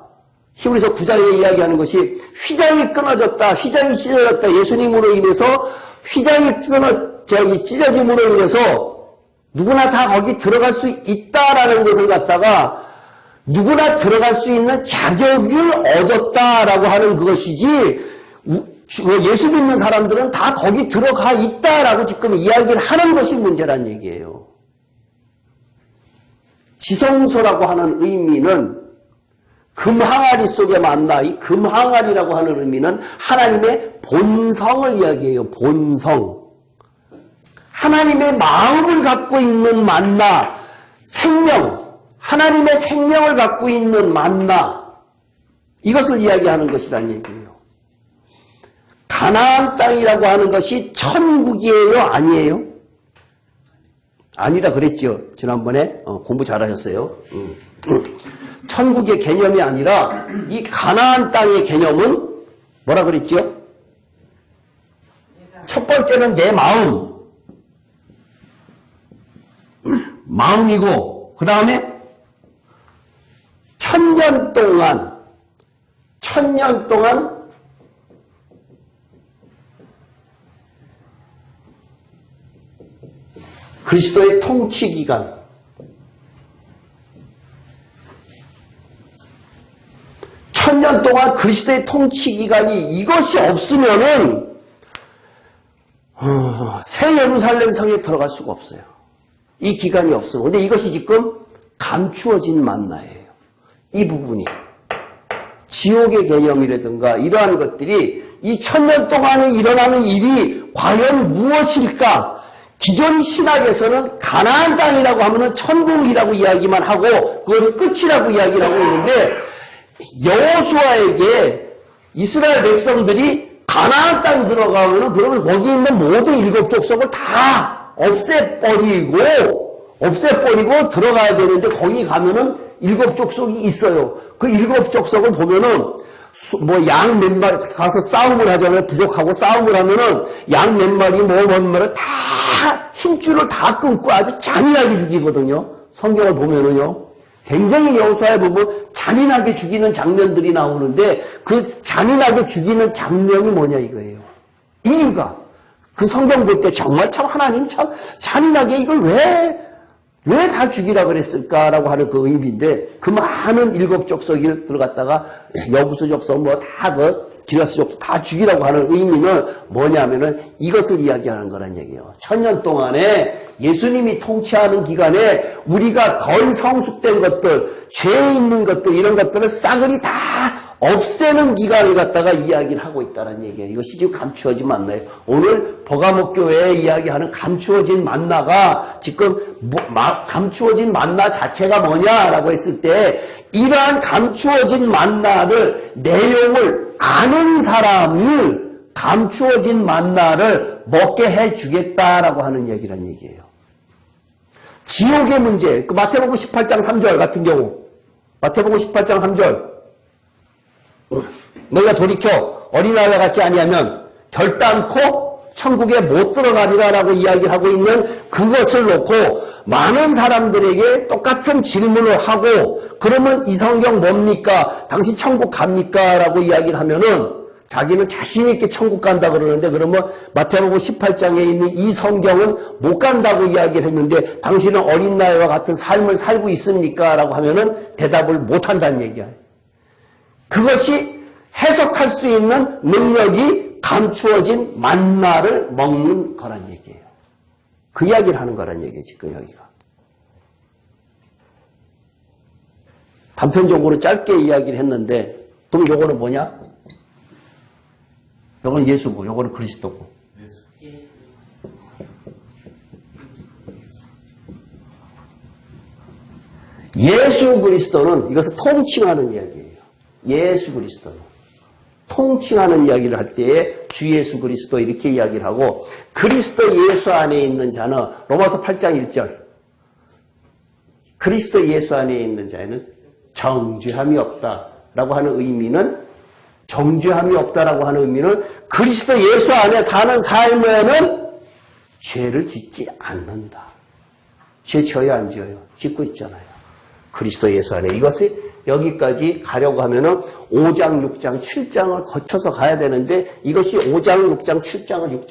히브리서 9장에 이야기하는 것이 휘장이 끊어졌다, 휘장이 찢어졌다, 예수님으로 인해서 휘장이 찢어짐으로 인해서 누구나 다 거기 들어갈 수 있다라는 것을 갖다가 누구나 들어갈 수 있는 자격을 얻었다라고 하는 그것이지 예수 믿는 사람들은 다 거기 들어가 있다라고 지금 이야기를 하는 것이 문제란 얘기예요. 지성소라고 하는 의미는 금항아리 속에 만나. 이 금항아리라고 하는 의미는 하나님의 본성을 이야기해요. 본성. 하나님의 마음을 갖고 있는 만나. 생명. 하나님의 생명을 갖고 있는 만나. 이것을 이야기하는 것이란 얘기예요. 가나안 땅이라고 하는 것이 천국이에요? 아니에요? 아니다 그랬죠. 지난번에 공부 잘하셨어요. 천국의 개념이 아니라 이 가나안 땅의 개념은 뭐라 그랬죠? 첫 번째는 내 마음이고 그 다음에 천년 동안 그리스도의 통치 기간, 천년 동안 그리스도의 통치 기간이 이것이 없으면은 새 예루살렘 성에 들어갈 수가 없어요. 이 기간이 없으면. 근데 이것이 지금 감추어진 만나예요. 이 부분이 지옥의 개념이라든가 이러한 것들이 이 천년 동안에 일어나는 일이 과연 무엇일까? 기존 신학에서는 가나안 땅이라고 하면은 천국이라고 이야기만 하고 그것은 끝이라고 이야기를 하고 있는데 여호수아에게 이스라엘 백성들이 가나안 땅 들어가면은 그러면 거기 있는 모든 일곱 족속을 다 없애버리고 들어가야 되는데 거기 가면은 일곱 족속이 있어요. 그 일곱 족속을 보면은 뭐 양 몇 마리 가서 싸움을 하잖아요. 부족하고 싸움을 하면은 양 몇 마리 몇 마리 다 힘줄을 다 끊고 아주 잔인하게 죽이거든요. 성경을 보면은요. 굉장히 여호수아에 보면 잔인하게 죽이는 장면들이 나오는데 그 잔인하게 죽이는 장면이 뭐냐 이거예요. 이유가 그 성경 볼 때 정말 참 하나님 참 잔인하게 이걸 왜 다 죽이라 그랬을까라고 하는 그 의미인데 그 많은 일곱 족속이 들어갔다가 여부수 족속 뭐 다 기라스 족속 다 죽이라고 하는 의미는 뭐냐면은 이것을 이야기하는 거란 얘기예요. 천년 동안에 예수님이 통치하는 기간에 우리가 덜 성숙된 것들, 죄 있는 것들 이런 것들을 싸그리 다 없애는 기간을 갖다가 이야기를 하고 있다는 얘기예요. 이것이 지금 감추어진 만나예요. 오늘 버가목 교회에 이야기하는 감추어진 만나가 지금 감추어진 만나 자체가 뭐냐라고 했을 때 이러한 감추어진 만나를 내용을 아는 사람을 감추어진 만나를 먹게 해주겠다라고 하는 얘기란 얘기예요. 지옥의 문제, 그 마태복음 18장 3절 같은 경우 마태복음 18장 3절 너희가 돌이켜 어린아이와 같지 아니하면 결단코 천국에 못 들어가리라라고 이야기를 하고 있는 그것을 놓고 많은 사람들에게 똑같은 질문을 하고 그러면 이 성경 뭡니까? 당신 천국 갑니까? 라고 이야기를 하면은 자기는 자신 있게 천국 간다 그러는데 그러면 마태복음 18장에 있는 이 성경은 못 간다고 이야기를 했는데 당신은 어린 나이와 같은 삶을 살고 있습니까? 라고 하면은 대답을 못 한다는 얘기야. 그것이 해석할 수 있는 능력이 감추어진 만나를 먹는 거란 얘기예요. 그 이야기를 하는 거란 얘기예요, 지금 여기가. 단편적으로 짧게 이야기를 했는데 그럼 요거는 뭐냐? 요건 예수고, 요거는 그리스도고. 예수 그리스도는 이것을 통칭하는 이야기예요. 예수 그리스도는. 통칭하는 이야기를 할 때에 주 예수 그리스도 이렇게 이야기를 하고 그리스도 예수 안에 있는 자는 로마서 8장 1절 그리스도 예수 안에 있는 자에는 정죄함이 없다라고 하는 의미는 정죄함이 없다라고 하는 의미는 그리스도 예수 안에 사는 삶에는 죄를 짓지 않는다. 죄 지어요 안 지어요? 짓고 있잖아요. 그리스도 예수 안에 이것이 여기까지 가려고 하면은 5장, 6장, 7장을 거쳐서 가야 되는데 이것이 5장, 6장, 7장을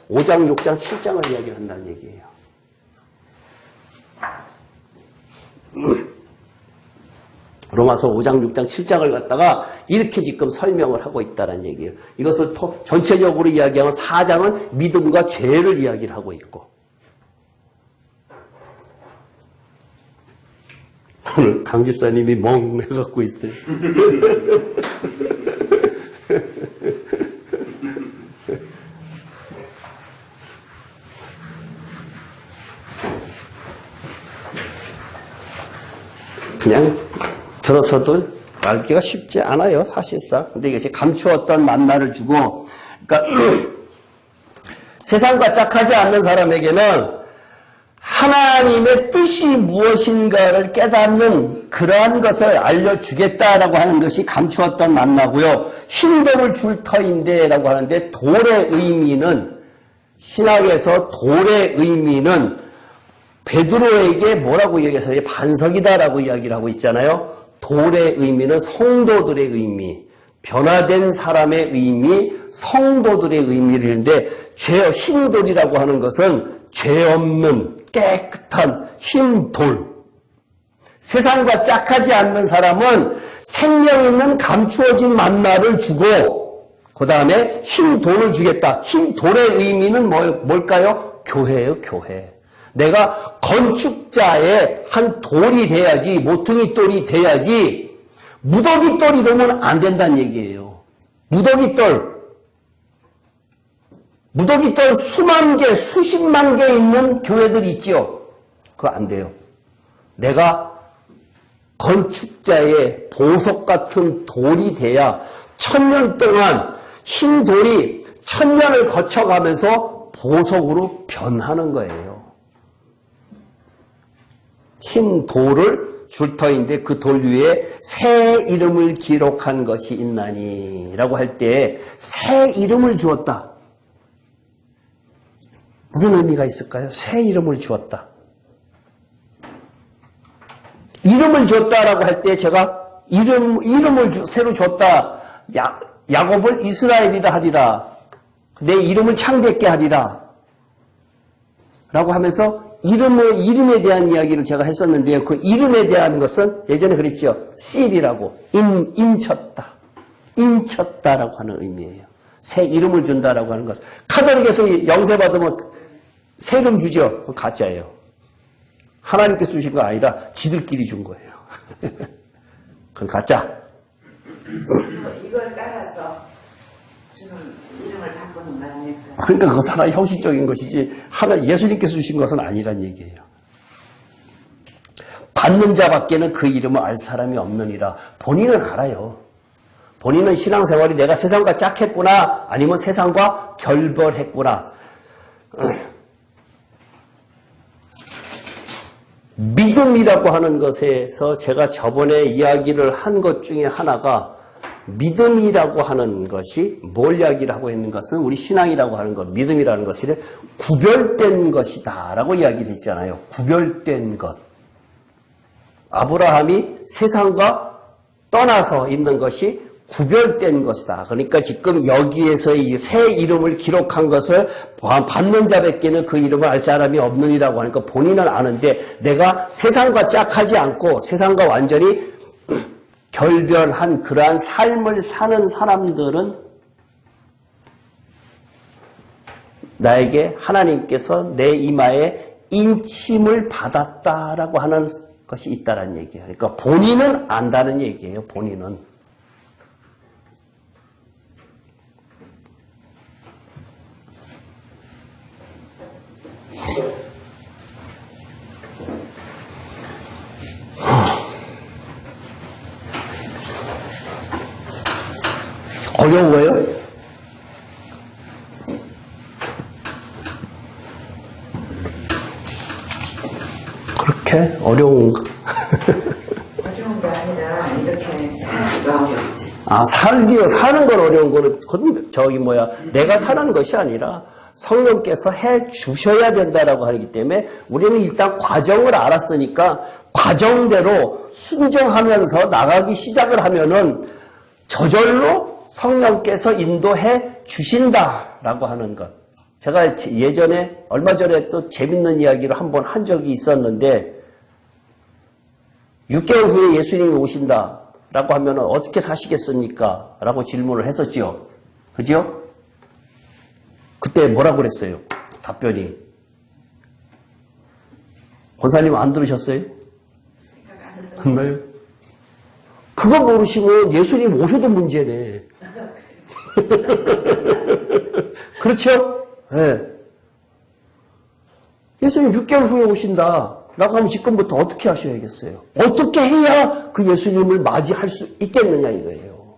5장, 6장, 7장을 이야기한다는 얘기예요. 로마서 5장, 6장, 7장을 갖다가 이렇게 지금 설명을 하고 있다는 얘기예요. 이것을 전체적으로 이야기하면 4장은 믿음과 죄를 이야기를 하고 있고 오늘 강 집사님이 멍해갖고 있어요. 그냥 들어서도 알기가 쉽지 않아요, 사실상. 근데 이것이 감추었던 만나를 주고, 그러니까 세상과 짝하지 않는 사람에게는 하나님의 뜻이 무엇인가를 깨닫는 그러한 것을 알려주겠다라고 하는 것이 감추었던 만나고요. 흰 돌을 줄 터인데 라고 하는데 돌의 의미는 신학에서 돌의 의미는 베드로에게 뭐라고 얘기해서 반석이다라고 이야기를 하고 있잖아요. 돌의 의미는 성도들의 의미, 변화된 사람의 의미, 성도들의 의미를 했는데 흰 돌이라고 하는 것은 죄 없는 깨끗한 흰 돌. 세상과 짝하지 않는 사람은 생명 있는 감추어진 만나를 주고 그 다음에 흰 돌을 주겠다. 흰 돌의 의미는 뭘까요? 교회예요, 교회. 내가 건축자의 한 돌이 돼야지, 모퉁이 돌이 돼야지 무더기 돌이 되면 안 된다는 얘기예요. 무더기 돌 수만 개, 수십만 개 있는 교회들이 있죠. 그거 안 돼요. 내가 건축자의 보석 같은 돌이 돼야 1000년 동안 흰 돌이 1000년을 거쳐가면서 보석으로 변하는 거예요. 흰 돌을 줄 터인데 그 돌 위에 새 이름을 기록한 것이 있나니 라고 할 때 새 이름을 주었다. 무슨 의미가 있을까요? 새 이름을 주었다. 이름을 줬다라고 할 때 제가 이름을 새로 줬다. 야곱을 이스라엘이라 하리라. 내 이름을 창대케 하리라. 라고 하면서 이름에 대한 이야기를 제가 했었는데요. 그 이름에 대한 것은 예전에 그랬죠. 씨이라고 인쳤다. 인쳤다라고 하는 의미예요. 새 이름을 준다라고 하는 것. 카톨릭에서 영세 받으면 새 이름 주죠. 그건 가짜예요. 하나님께서 주신 거 아니라 지들끼리 준 거예요. 그건 가짜. 이걸 따라서 주는 이름을 바꾸는 거 아니에요? 그러니까 그건 하나의 형식적인 것이지 예수님께서 주신 것은 아니란 얘기예요. 받는 자밖에는 그 이름을 알 사람이 없느니라. 본인은 알아요. 본인은 신앙생활이 내가 세상과 짝했구나 아니면 세상과 결별했구나. 믿음이라고 하는 것에서 제가 저번에 이야기를 한 것 중에 하나가 믿음이라고 하는 것이 뭘 이야기를 하고 있는 것은 우리 신앙이라고 하는 것, 믿음이라는 것이 구별된 것이다 라고 이야기를 했잖아요. 구별된 것. 아브라함이 세상과 떠나서 있는 것이 구별된 것이다. 그러니까 지금 여기에서 이 새 이름을 기록한 것을 받는 자밖에는 그 이름을 알 사람이 없느니라고 하니까 본인은 아는데 내가 세상과 짝하지 않고 세상과 완전히 결별한 그러한 삶을 사는 사람들은 나에게 하나님께서 내 이마에 인침을 받았다라고 하는 것이 있다는 얘기예요. 그러니까 본인은 안다는 얘기예요. 본인은. 어려워요? 그렇게 어려운가? 어려운 게 아니라 이렇게 살기가 어렵지. 아, 사는 건 어려운 거는, 내가 사는 것이 아니라 성령께서 해 주셔야 된다라고 하기 때문에 우리는 일단 과정을 알았으니까 과정대로 순종하면서 나가기 시작을 하면은 저절로 성령께서 인도해 주신다라고 하는 것. 제가 예전에 얼마 전에 또 재밌는 이야기를 한번 한 적이 있었는데 6개월 후에 예수님이 오신다라고 하면 어떻게 사시겠습니까? 라고 질문을 했었지요. 그죠? 그때 뭐라고 그랬어요? 답변이. 권사님 안 들으셨어요? 정말요? 그거 모르시면 예수님 오셔도 문제네. 그렇죠? 네. 예수님 6개월 후에 오신다. 라고 하면 지금부터 어떻게 하셔야겠어요? 어떻게 해야 그 예수님을 맞이할 수 있겠느냐 이거예요.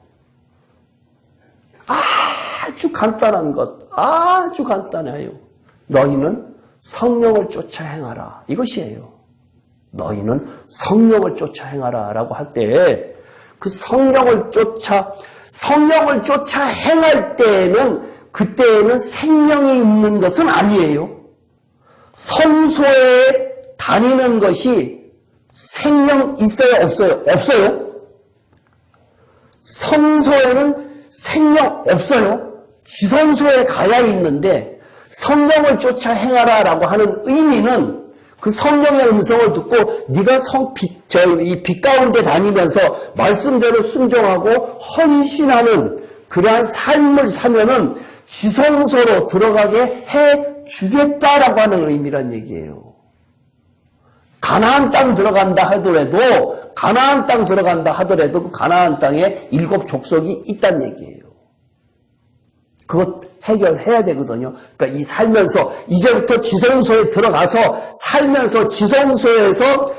아주 간단한 것. 아주 간단해요. 너희는 성령을 쫓아 행하라. 이것이에요. 너희는 성령을 쫓아 행하라. 라고 할 때 그 성령을 쫓아 행할 때에는 그때에는 생명이 있는 것은 아니에요. 성소에 다니는 것이 생명 있어요? 없어요? 없어요. 성소에는 생명 없어요. 지성소에 가야 있는데 성령을 쫓아 행하라라고 하는 의미는 그 성령의 음성을 듣고 네가 이 빛 가운데 다니면서 말씀대로 순종하고 헌신하는 그러한 삶을 사면은 지성소로 들어가게 해 주겠다라고 하는 의미란 얘기예요. 가나안 땅 들어간다 하더라도 그 가나안 땅에 7 족속이 있다는 얘기예요. 그것 해결해야 되거든요. 그러니까 이 살면서 이제부터 지성소에 들어가서 살면서 지성소에서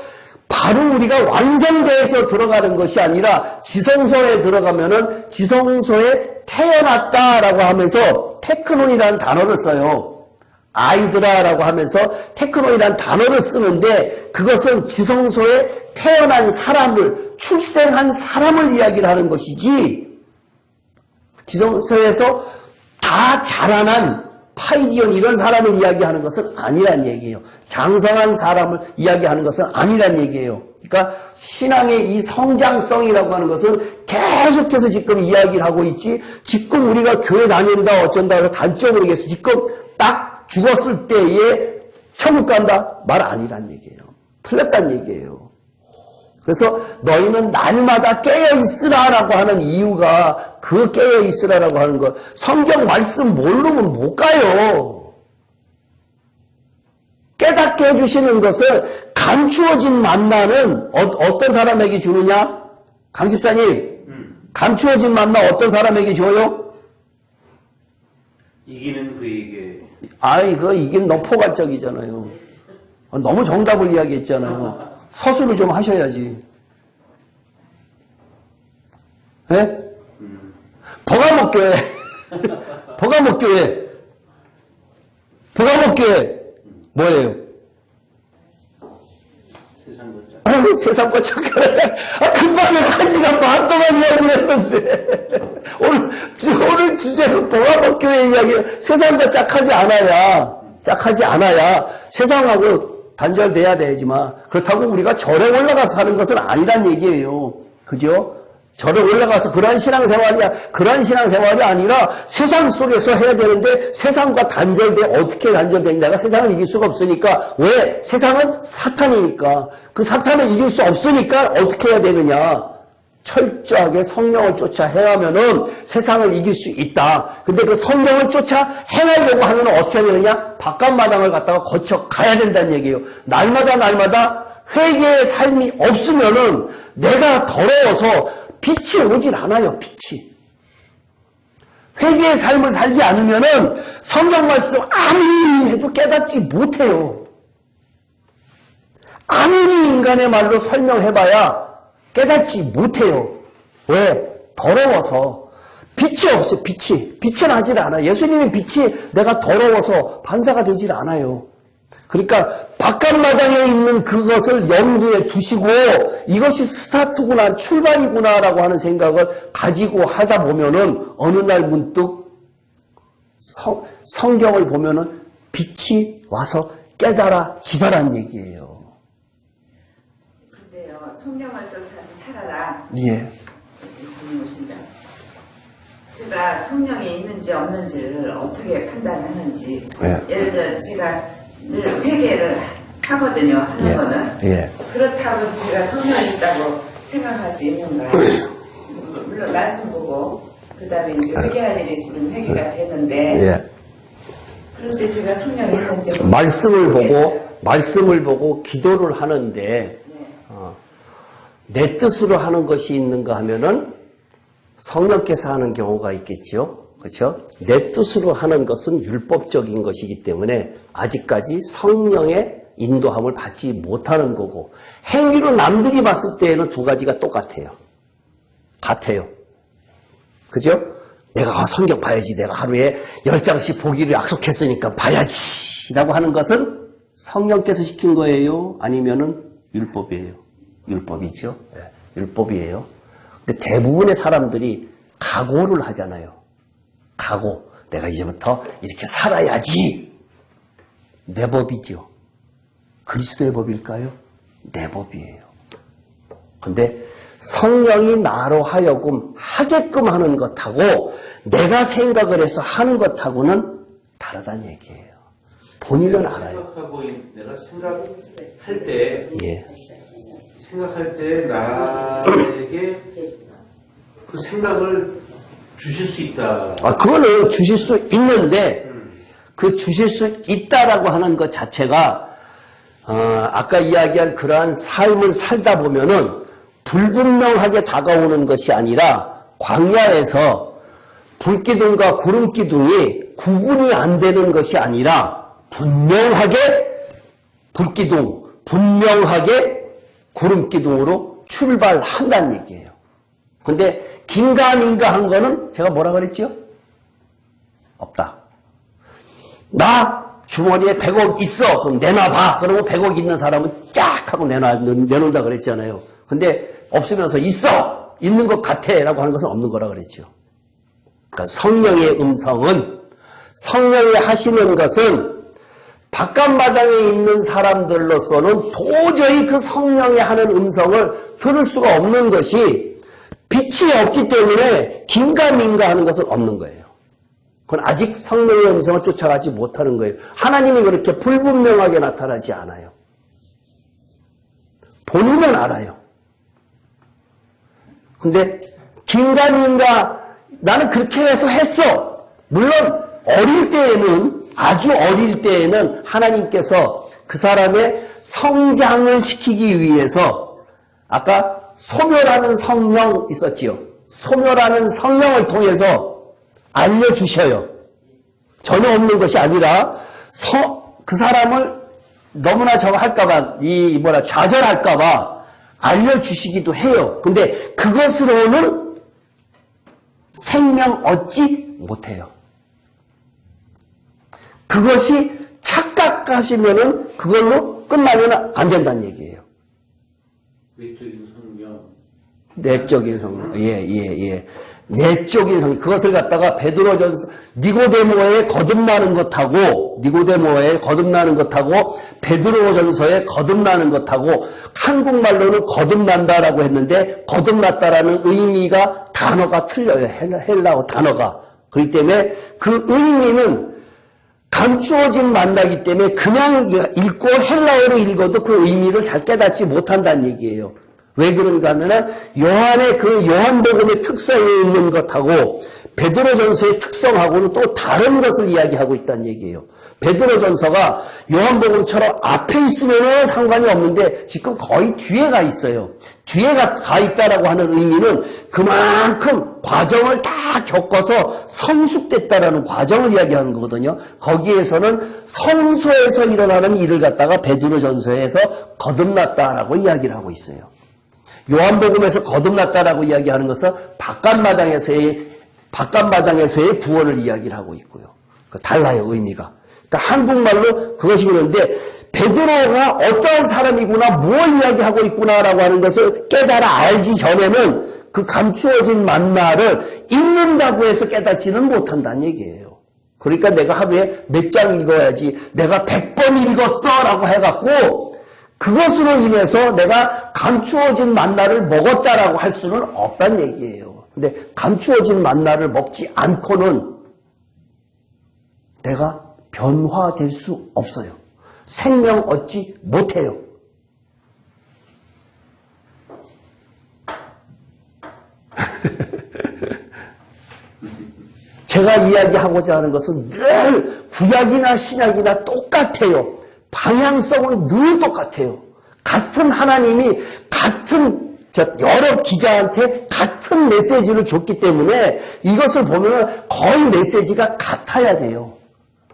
바로 우리가 완성돼서 들어가는 것이 아니라 지성소에 들어가면은 지성소에 태어났다라고 하면서 테크논이라는 단어를 써요. 아이들아라고 하면서 테크논이라는 단어를 쓰는데 그것은 지성소에 태어난 사람을 출생한 사람을 이야기를 하는 것이지 지성소에서 다 자라난 파이디언 이런 사람을 이야기하는 것은 아니란 얘기예요. 장성한 사람을 이야기하는 것은 아니란 얘기예요. 그러니까 신앙의 이 성장성이라고 하는 것은 계속해서 지금 이야기를 하고 있지 지금 우리가 교회 다닌다 어쩐다 해서 단적으로 얘기해서 지금 딱 죽었을 때에 천국 간다 말 아니란 얘기예요. 틀렸단 얘기예요. 그래서 너희는 날마다 깨어있으라라고 하는 이유가 그 깨어있으라라고 하는 것. 성경 말씀 모르면 못 가요. 깨닫게 해주시는 것을 감추어진 만나는 어떤 사람에게 주느냐? 강 집사님, 감추어진 만나 어떤 사람에게 줘요? 이기는 그에게. 이게 너무 포괄적이잖아요. 너무 정답을 이야기했잖아요. 서술을 좀 하셔야지. 예? 버가목교회. 버가목교회. 뭐예요? 세상과 착하네. 금방에 1시간 반 동안 이야기를 했는데. 교회 이야기, 세상과 짝하지 않아야 세상하고 단절돼야 되지만, 그렇다고 우리가 절에 올라가서 사는 것은 아니란 얘기예요. 그죠? 절에 올라가서 그런 신앙생활이 아니라 세상 속에서 해야 되는데, 세상과 어떻게 단절되냐가 세상을 이길 수가 없으니까. 왜? 세상은 사탄이니까. 그 사탄을 이길 수 없으니까 어떻게 해야 되느냐? 철저하게 성령을 쫓아 행하면은 세상을 이길 수 있다. 근데 그 성령을 쫓아 행하려고 하면 어떻게 해야 되느냐? 바깥마당을 갖다가 거쳐 가야 된다는 얘기예요. 날마다 회개의 삶이 없으면은 내가 더러워서 빛이 오질 않아요. 빛이. 회개의 삶을 살지 않으면은 성경 말씀 아무리 해도 깨닫지 못해요. 아무리 인간의 말로 설명해봐야 깨닫지 못해요. 왜? 더러워서. 빛이 없어요. 빛이 나질 않아요. 예수님의 빛이 내가 더러워서 반사가 되질 않아요. 그러니까 바깥마당에 있는 그것을 염두에 두시고 이것이 스타트구나, 출발이구나라고 하는 생각을 가지고 하다 보면은 어느 날 문득 성경을 보면은 빛이 와서 깨달아지더란 얘기예요. 성령을 쫓아서 살아라. 예. 오신다. 제가 성령이 있는지 없는지를 어떻게 판단하는지. 예. 예를 들어 제가 늘 회개를 하거든요. 하는 예. 거는. 예. 그렇다고 제가 성령이 있다고 생각할 수 있는가. 물론 말씀 보고 그 다음에 이제 회개할 일이 있으면 회개가 되는데. 예. 그런데 제가 성령이 있는지 말씀을 보고 기도를 하는데 내 뜻으로 하는 것이 있는가 하면은 성령께서 하는 경우가 있겠죠. 그렇죠? 내 뜻으로 하는 것은 율법적인 것이기 때문에 아직까지 성령의 인도함을 받지 못하는 거고, 행위로 남들이 봤을 때에는 두 가지가 똑같아요. 그죠? 내가 성경 봐야지. 내가 하루에 10장씩 보기로 약속했으니까 봐야지. 라고 하는 것은 성령께서 시킨 거예요? 아니면은 율법이에요? 율법이죠. 네, 율법이에요. 근데 대부분의 사람들이 각오를 하잖아요. 각오. 내가 이제부터 이렇게 살아야지. 내 법이죠. 그리스도의 법일까요? 내 법이에요. 근데 성령이 나로 하여금 하게끔 하는 것하고 내가 생각을 해서 하는 것하고는 다르다는 얘기예요. 본인은 알아요. 내가 생각할 때 예. 생각할 때 나에게 그 생각을 주실 수 있다. 그거는 주실 수 있는데 그 주실 수 있다라고 하는 것 자체가 아까 이야기한 그러한 삶을 살다 보면은 불분명하게 다가오는 것이 아니라 광야에서 불기둥과 구름기둥이 구분이 안 되는 것이 아니라 분명하게 불기둥, 분명하게 구름기둥으로 출발한다는 얘기예요. 근데 긴가민가한 거는 제가 뭐라 그랬죠? 없다. 나 주머니에 100억 있어. 그럼 내놔봐. 그러고 100억 있는 사람은 쫙 하고 내놓는다 그랬잖아요. 근데 없으면서 있어. 있는 것 같아. 라고 하는 것은 없는 거라 그랬죠. 그러니까 성령의 음성은, 성령이 하시는 것은 바깥마당에 있는 사람들로서는 도저히 그 성령이 하는 음성을 들을 수가 없는 것이 빛이 없기 때문에 긴가민가 하는 것은 없는 거예요. 그건 아직 성령의 음성을 쫓아가지 못하는 거예요. 하나님이 그렇게 불분명하게 나타나지 않아요. 본인은 알아요. 근데 긴가민가 나는 그렇게 해서 했어. 물론 어릴 때에는, 아주 어릴 때에는 하나님께서 그 사람의 성장을 시키기 위해서 아까 소멸하는 성령 있었지요. 소멸하는 성령을 통해서 알려주셔요. 전혀 없는 것이 아니라 그 사람을 너무나 저거 할까봐, 좌절할까봐 알려주시기도 해요. 근데 그것으로는 생명 얻지 못해요. 그것이 착각하시면은 그걸로 끝나면 안 된다는 얘기예요. 외적인 성령, 내적인 성령. 예. 내적인 성령. 그것을 갖다가 베드로전서 니고데모에 거듭나는 것하고 베드로전서에 거듭나는 것하고 한국말로는 거듭난다라고 했는데 거듭났다라는 의미가 단어가 틀려요. 헬라어 단어가. 그렇기 때문에 그 의미는 감추어진 만나기 때문에 그냥 읽고 헬라어로 읽어도 그 의미를 잘 깨닫지 못한다는 얘기예요. 왜 그런가 하면은 요한의 그 요한복음의 특성에 있는 것하고 베드로전서의 특성하고는 또 다른 것을 이야기하고 있다는 얘기예요. 베드로전서가 요한복음처럼 앞에 있으면 상관이 없는데 지금 거의 뒤에 가 있어요. 뒤에 가 있다라고 하는 의미는 그만큼 과정을 다 겪어서 성숙됐다라는 과정을 이야기하는 거거든요. 거기에서는 성소에서 일어나는 일을 갖다가 베드로전서에서 거듭났다라고 이야기를 하고 있어요. 요한복음에서 거듭났다라고 이야기하는 것은 바깥마당에서의 구원을 이야기를 하고 있고요. 달라요, 의미가. 그러니까 한국말로 그것이 그런데 베드로가 어떠한 사람이구나, 뭘 이야기하고 있구나라고 하는 것을 깨달아 알기 전에는 그 감추어진 만나를 읽는다고 해서 깨닫지는 못한다는 얘기예요. 그러니까 내가 하루에 몇 장 읽어야지, 내가 100번 읽었어 라고 해갖고 그것으로 인해서 내가 감추어진 만나를 먹었다라고 할 수는 없다는 얘기예요. 근데 감추어진 만나를 먹지 않고는 내가 변화될 수 없어요. 생명 얻지 못해요. 제가 이야기하고자 하는 것은 늘 구약이나 신약이나 똑같아요. 방향성은 늘 똑같아요. 같은 하나님이 같은 여러 기자한테 같은 메시지를 줬기 때문에 이것을 보면 거의 메시지가 같아야 돼요.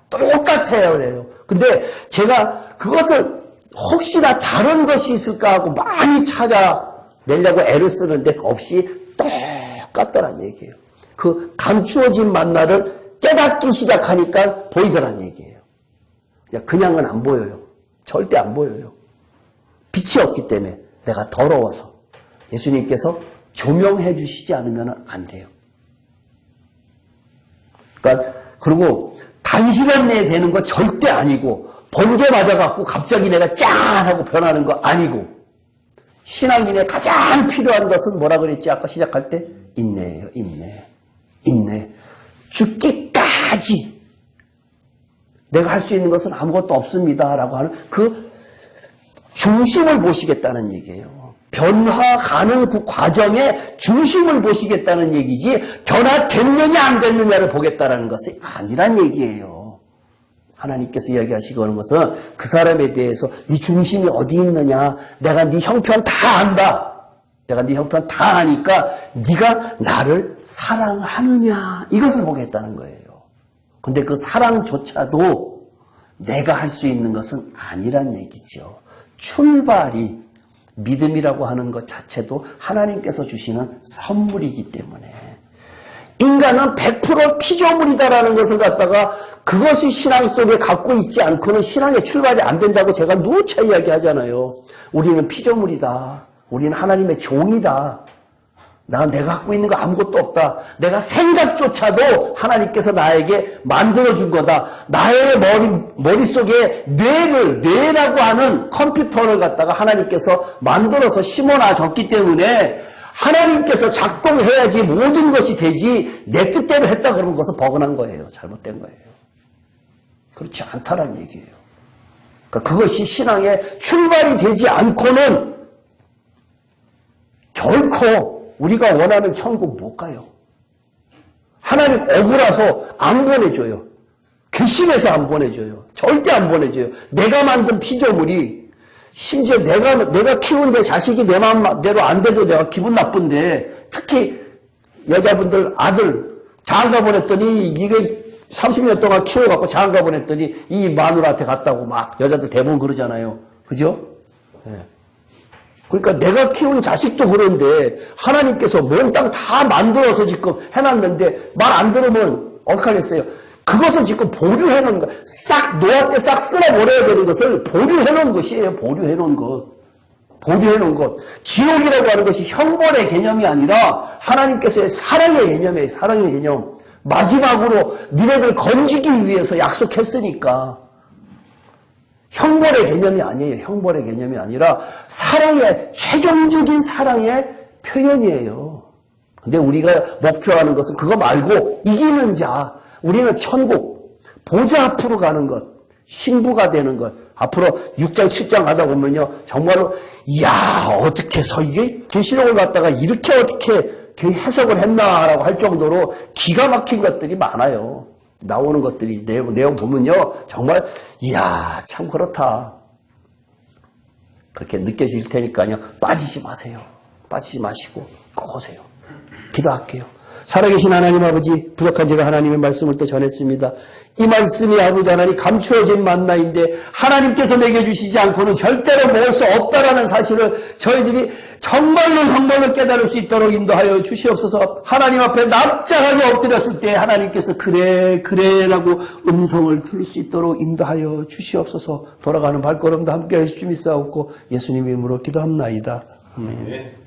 똑같아야 돼요. 근데 제가 그것을 혹시나 다른 것이 있을까 하고 많이 찾아내려고 애를 쓰는데 없이 똑같더란 얘기예요. 그 감추어진 만나를 깨닫기 시작하니까 보이더란 얘기예요. 그냥은 안 보여요. 절대 안 보여요. 빛이 없기 때문에 내가 더러워서 예수님께서 조명해 주시지 않으면 안 돼요. 그러니까 그리고 단시간 내에 되는 거 절대 아니고 번개 맞아갖고 갑자기 내가 짠 하고 변하는 거 아니고 신앙인의 가장 필요한 것은 뭐라 그랬지? 아까 시작할 때 인내예요. 인내. 죽기까지 내가 할 수 있는 것은 아무것도 없습니다라고 하는 그 중심을 보시겠다는 얘기예요. 변화가는 그 과정의 중심을 보시겠다는 얘기지 변화됐느냐 안 됐느냐를 보겠다는 것이 아니란 얘기예요. 하나님께서 이야기하시고 하는 것은 그 사람에 대해서 네 중심이 어디 있느냐, 내가 네 형편 다 안다. 내가 네 형편 다 아니까 네가 나를 사랑하느냐 이것을 보겠다는 거예요. 근데 그 사랑조차도 내가 할 수 있는 것은 아니란 얘기죠. 출발이 믿음이라고 하는 것 자체도 하나님께서 주시는 선물이기 때문에 인간은 100% 피조물이다라는 것을 갖다가 그것이 신앙 속에 갖고 있지 않고는 신앙의 출발이 안 된다고 제가 누차 이야기하잖아요. 우리는 피조물이다. 우리는 하나님의 종이다. 내가 갖고 있는 거 아무것도 없다. 내가 생각조차도 하나님께서 나에게 만들어준 거다. 나의 머릿속에 뇌라고 하는 컴퓨터를 갖다가 하나님께서 만들어서 심어놔줬기 때문에 하나님께서 작동해야지 모든 것이 되지 내 뜻대로 했다 그러는 것은 버그난 거예요. 잘못된 거예요. 그렇지 않다라는 얘기예요. 그러니까 그것이 신앙의 출발이 되지 않고는 결코 우리가 원하는 천국 못 가요. 하나님 억울해서 안 보내줘요. 괘씸해서 안 보내줘요. 절대 안 보내줘요. 내가 만든 피조물이 심지어 내가 키운 내 자식이 내 마음대로 안 돼도 내가 기분 나쁜데 특히 여자분들 아들 장가 보냈더니 이게 30년 동안 키워갖고 장가 보냈더니 이 마누라한테 갔다고 막 여자들 대부분 그러잖아요. 그죠? 네. 그러니까 내가 키운 자식도 그런데 하나님께서 몽땅 다 만들어서 지금 해놨는데 말 안 들으면 어떡하겠어요? 그것을 지금 보류해놓은 거, 싹 놓았대 싹 쓸어버려야 되는 것을 보류해놓은 것이에요. 보류해놓은 것. 보류해 놓은 것. 지옥이라고 하는 것이 형벌의 개념이 아니라 하나님께서의 사랑의 개념이에요. 사랑의 개념. 마지막으로 니네들 건지기 위해서 약속했으니까. 형벌의 개념이 아니에요. 형벌의 개념이 아니라 사랑의, 최종적인 사랑의 표현이에요. 근데 우리가 목표하는 것은 그거 말고 이기는 자, 우리는 천국, 보좌 앞으로 가는 것, 신부가 되는 것. 앞으로 6장, 7장 가다 보면요. 정말로, 이야, 어떻게 해서 이게 계시록을 갖다가 이렇게 어떻게 해석을 했나라고 할 정도로 기가 막힌 것들이 많아요. 나오는 것들이, 내용 보면요. 정말, 이야, 참 그렇다. 그렇게 느껴질 테니까요. 빠지지 마세요. 빠지지 마시고 꼭 오세요. 기도할게요. 살아계신 하나님 아버지, 부족한 제가 하나님의 말씀을 또 전했습니다. 이 말씀이 아버지 하나님 감추어진 만나인데 하나님께서 먹여주시지 않고는 절대로 먹을 수 없다라는 사실을 저희들이 정말로 깨달을 수 있도록 인도하여 주시옵소서. 하나님 앞에 납작하게 엎드렸을 때 하나님께서 그래라고 음성을 들을 수 있도록 인도하여 주시옵소서. 돌아가는 발걸음도 함께 하여 주시옵소서. 예수님 이름으로 기도합나이다. 아멘.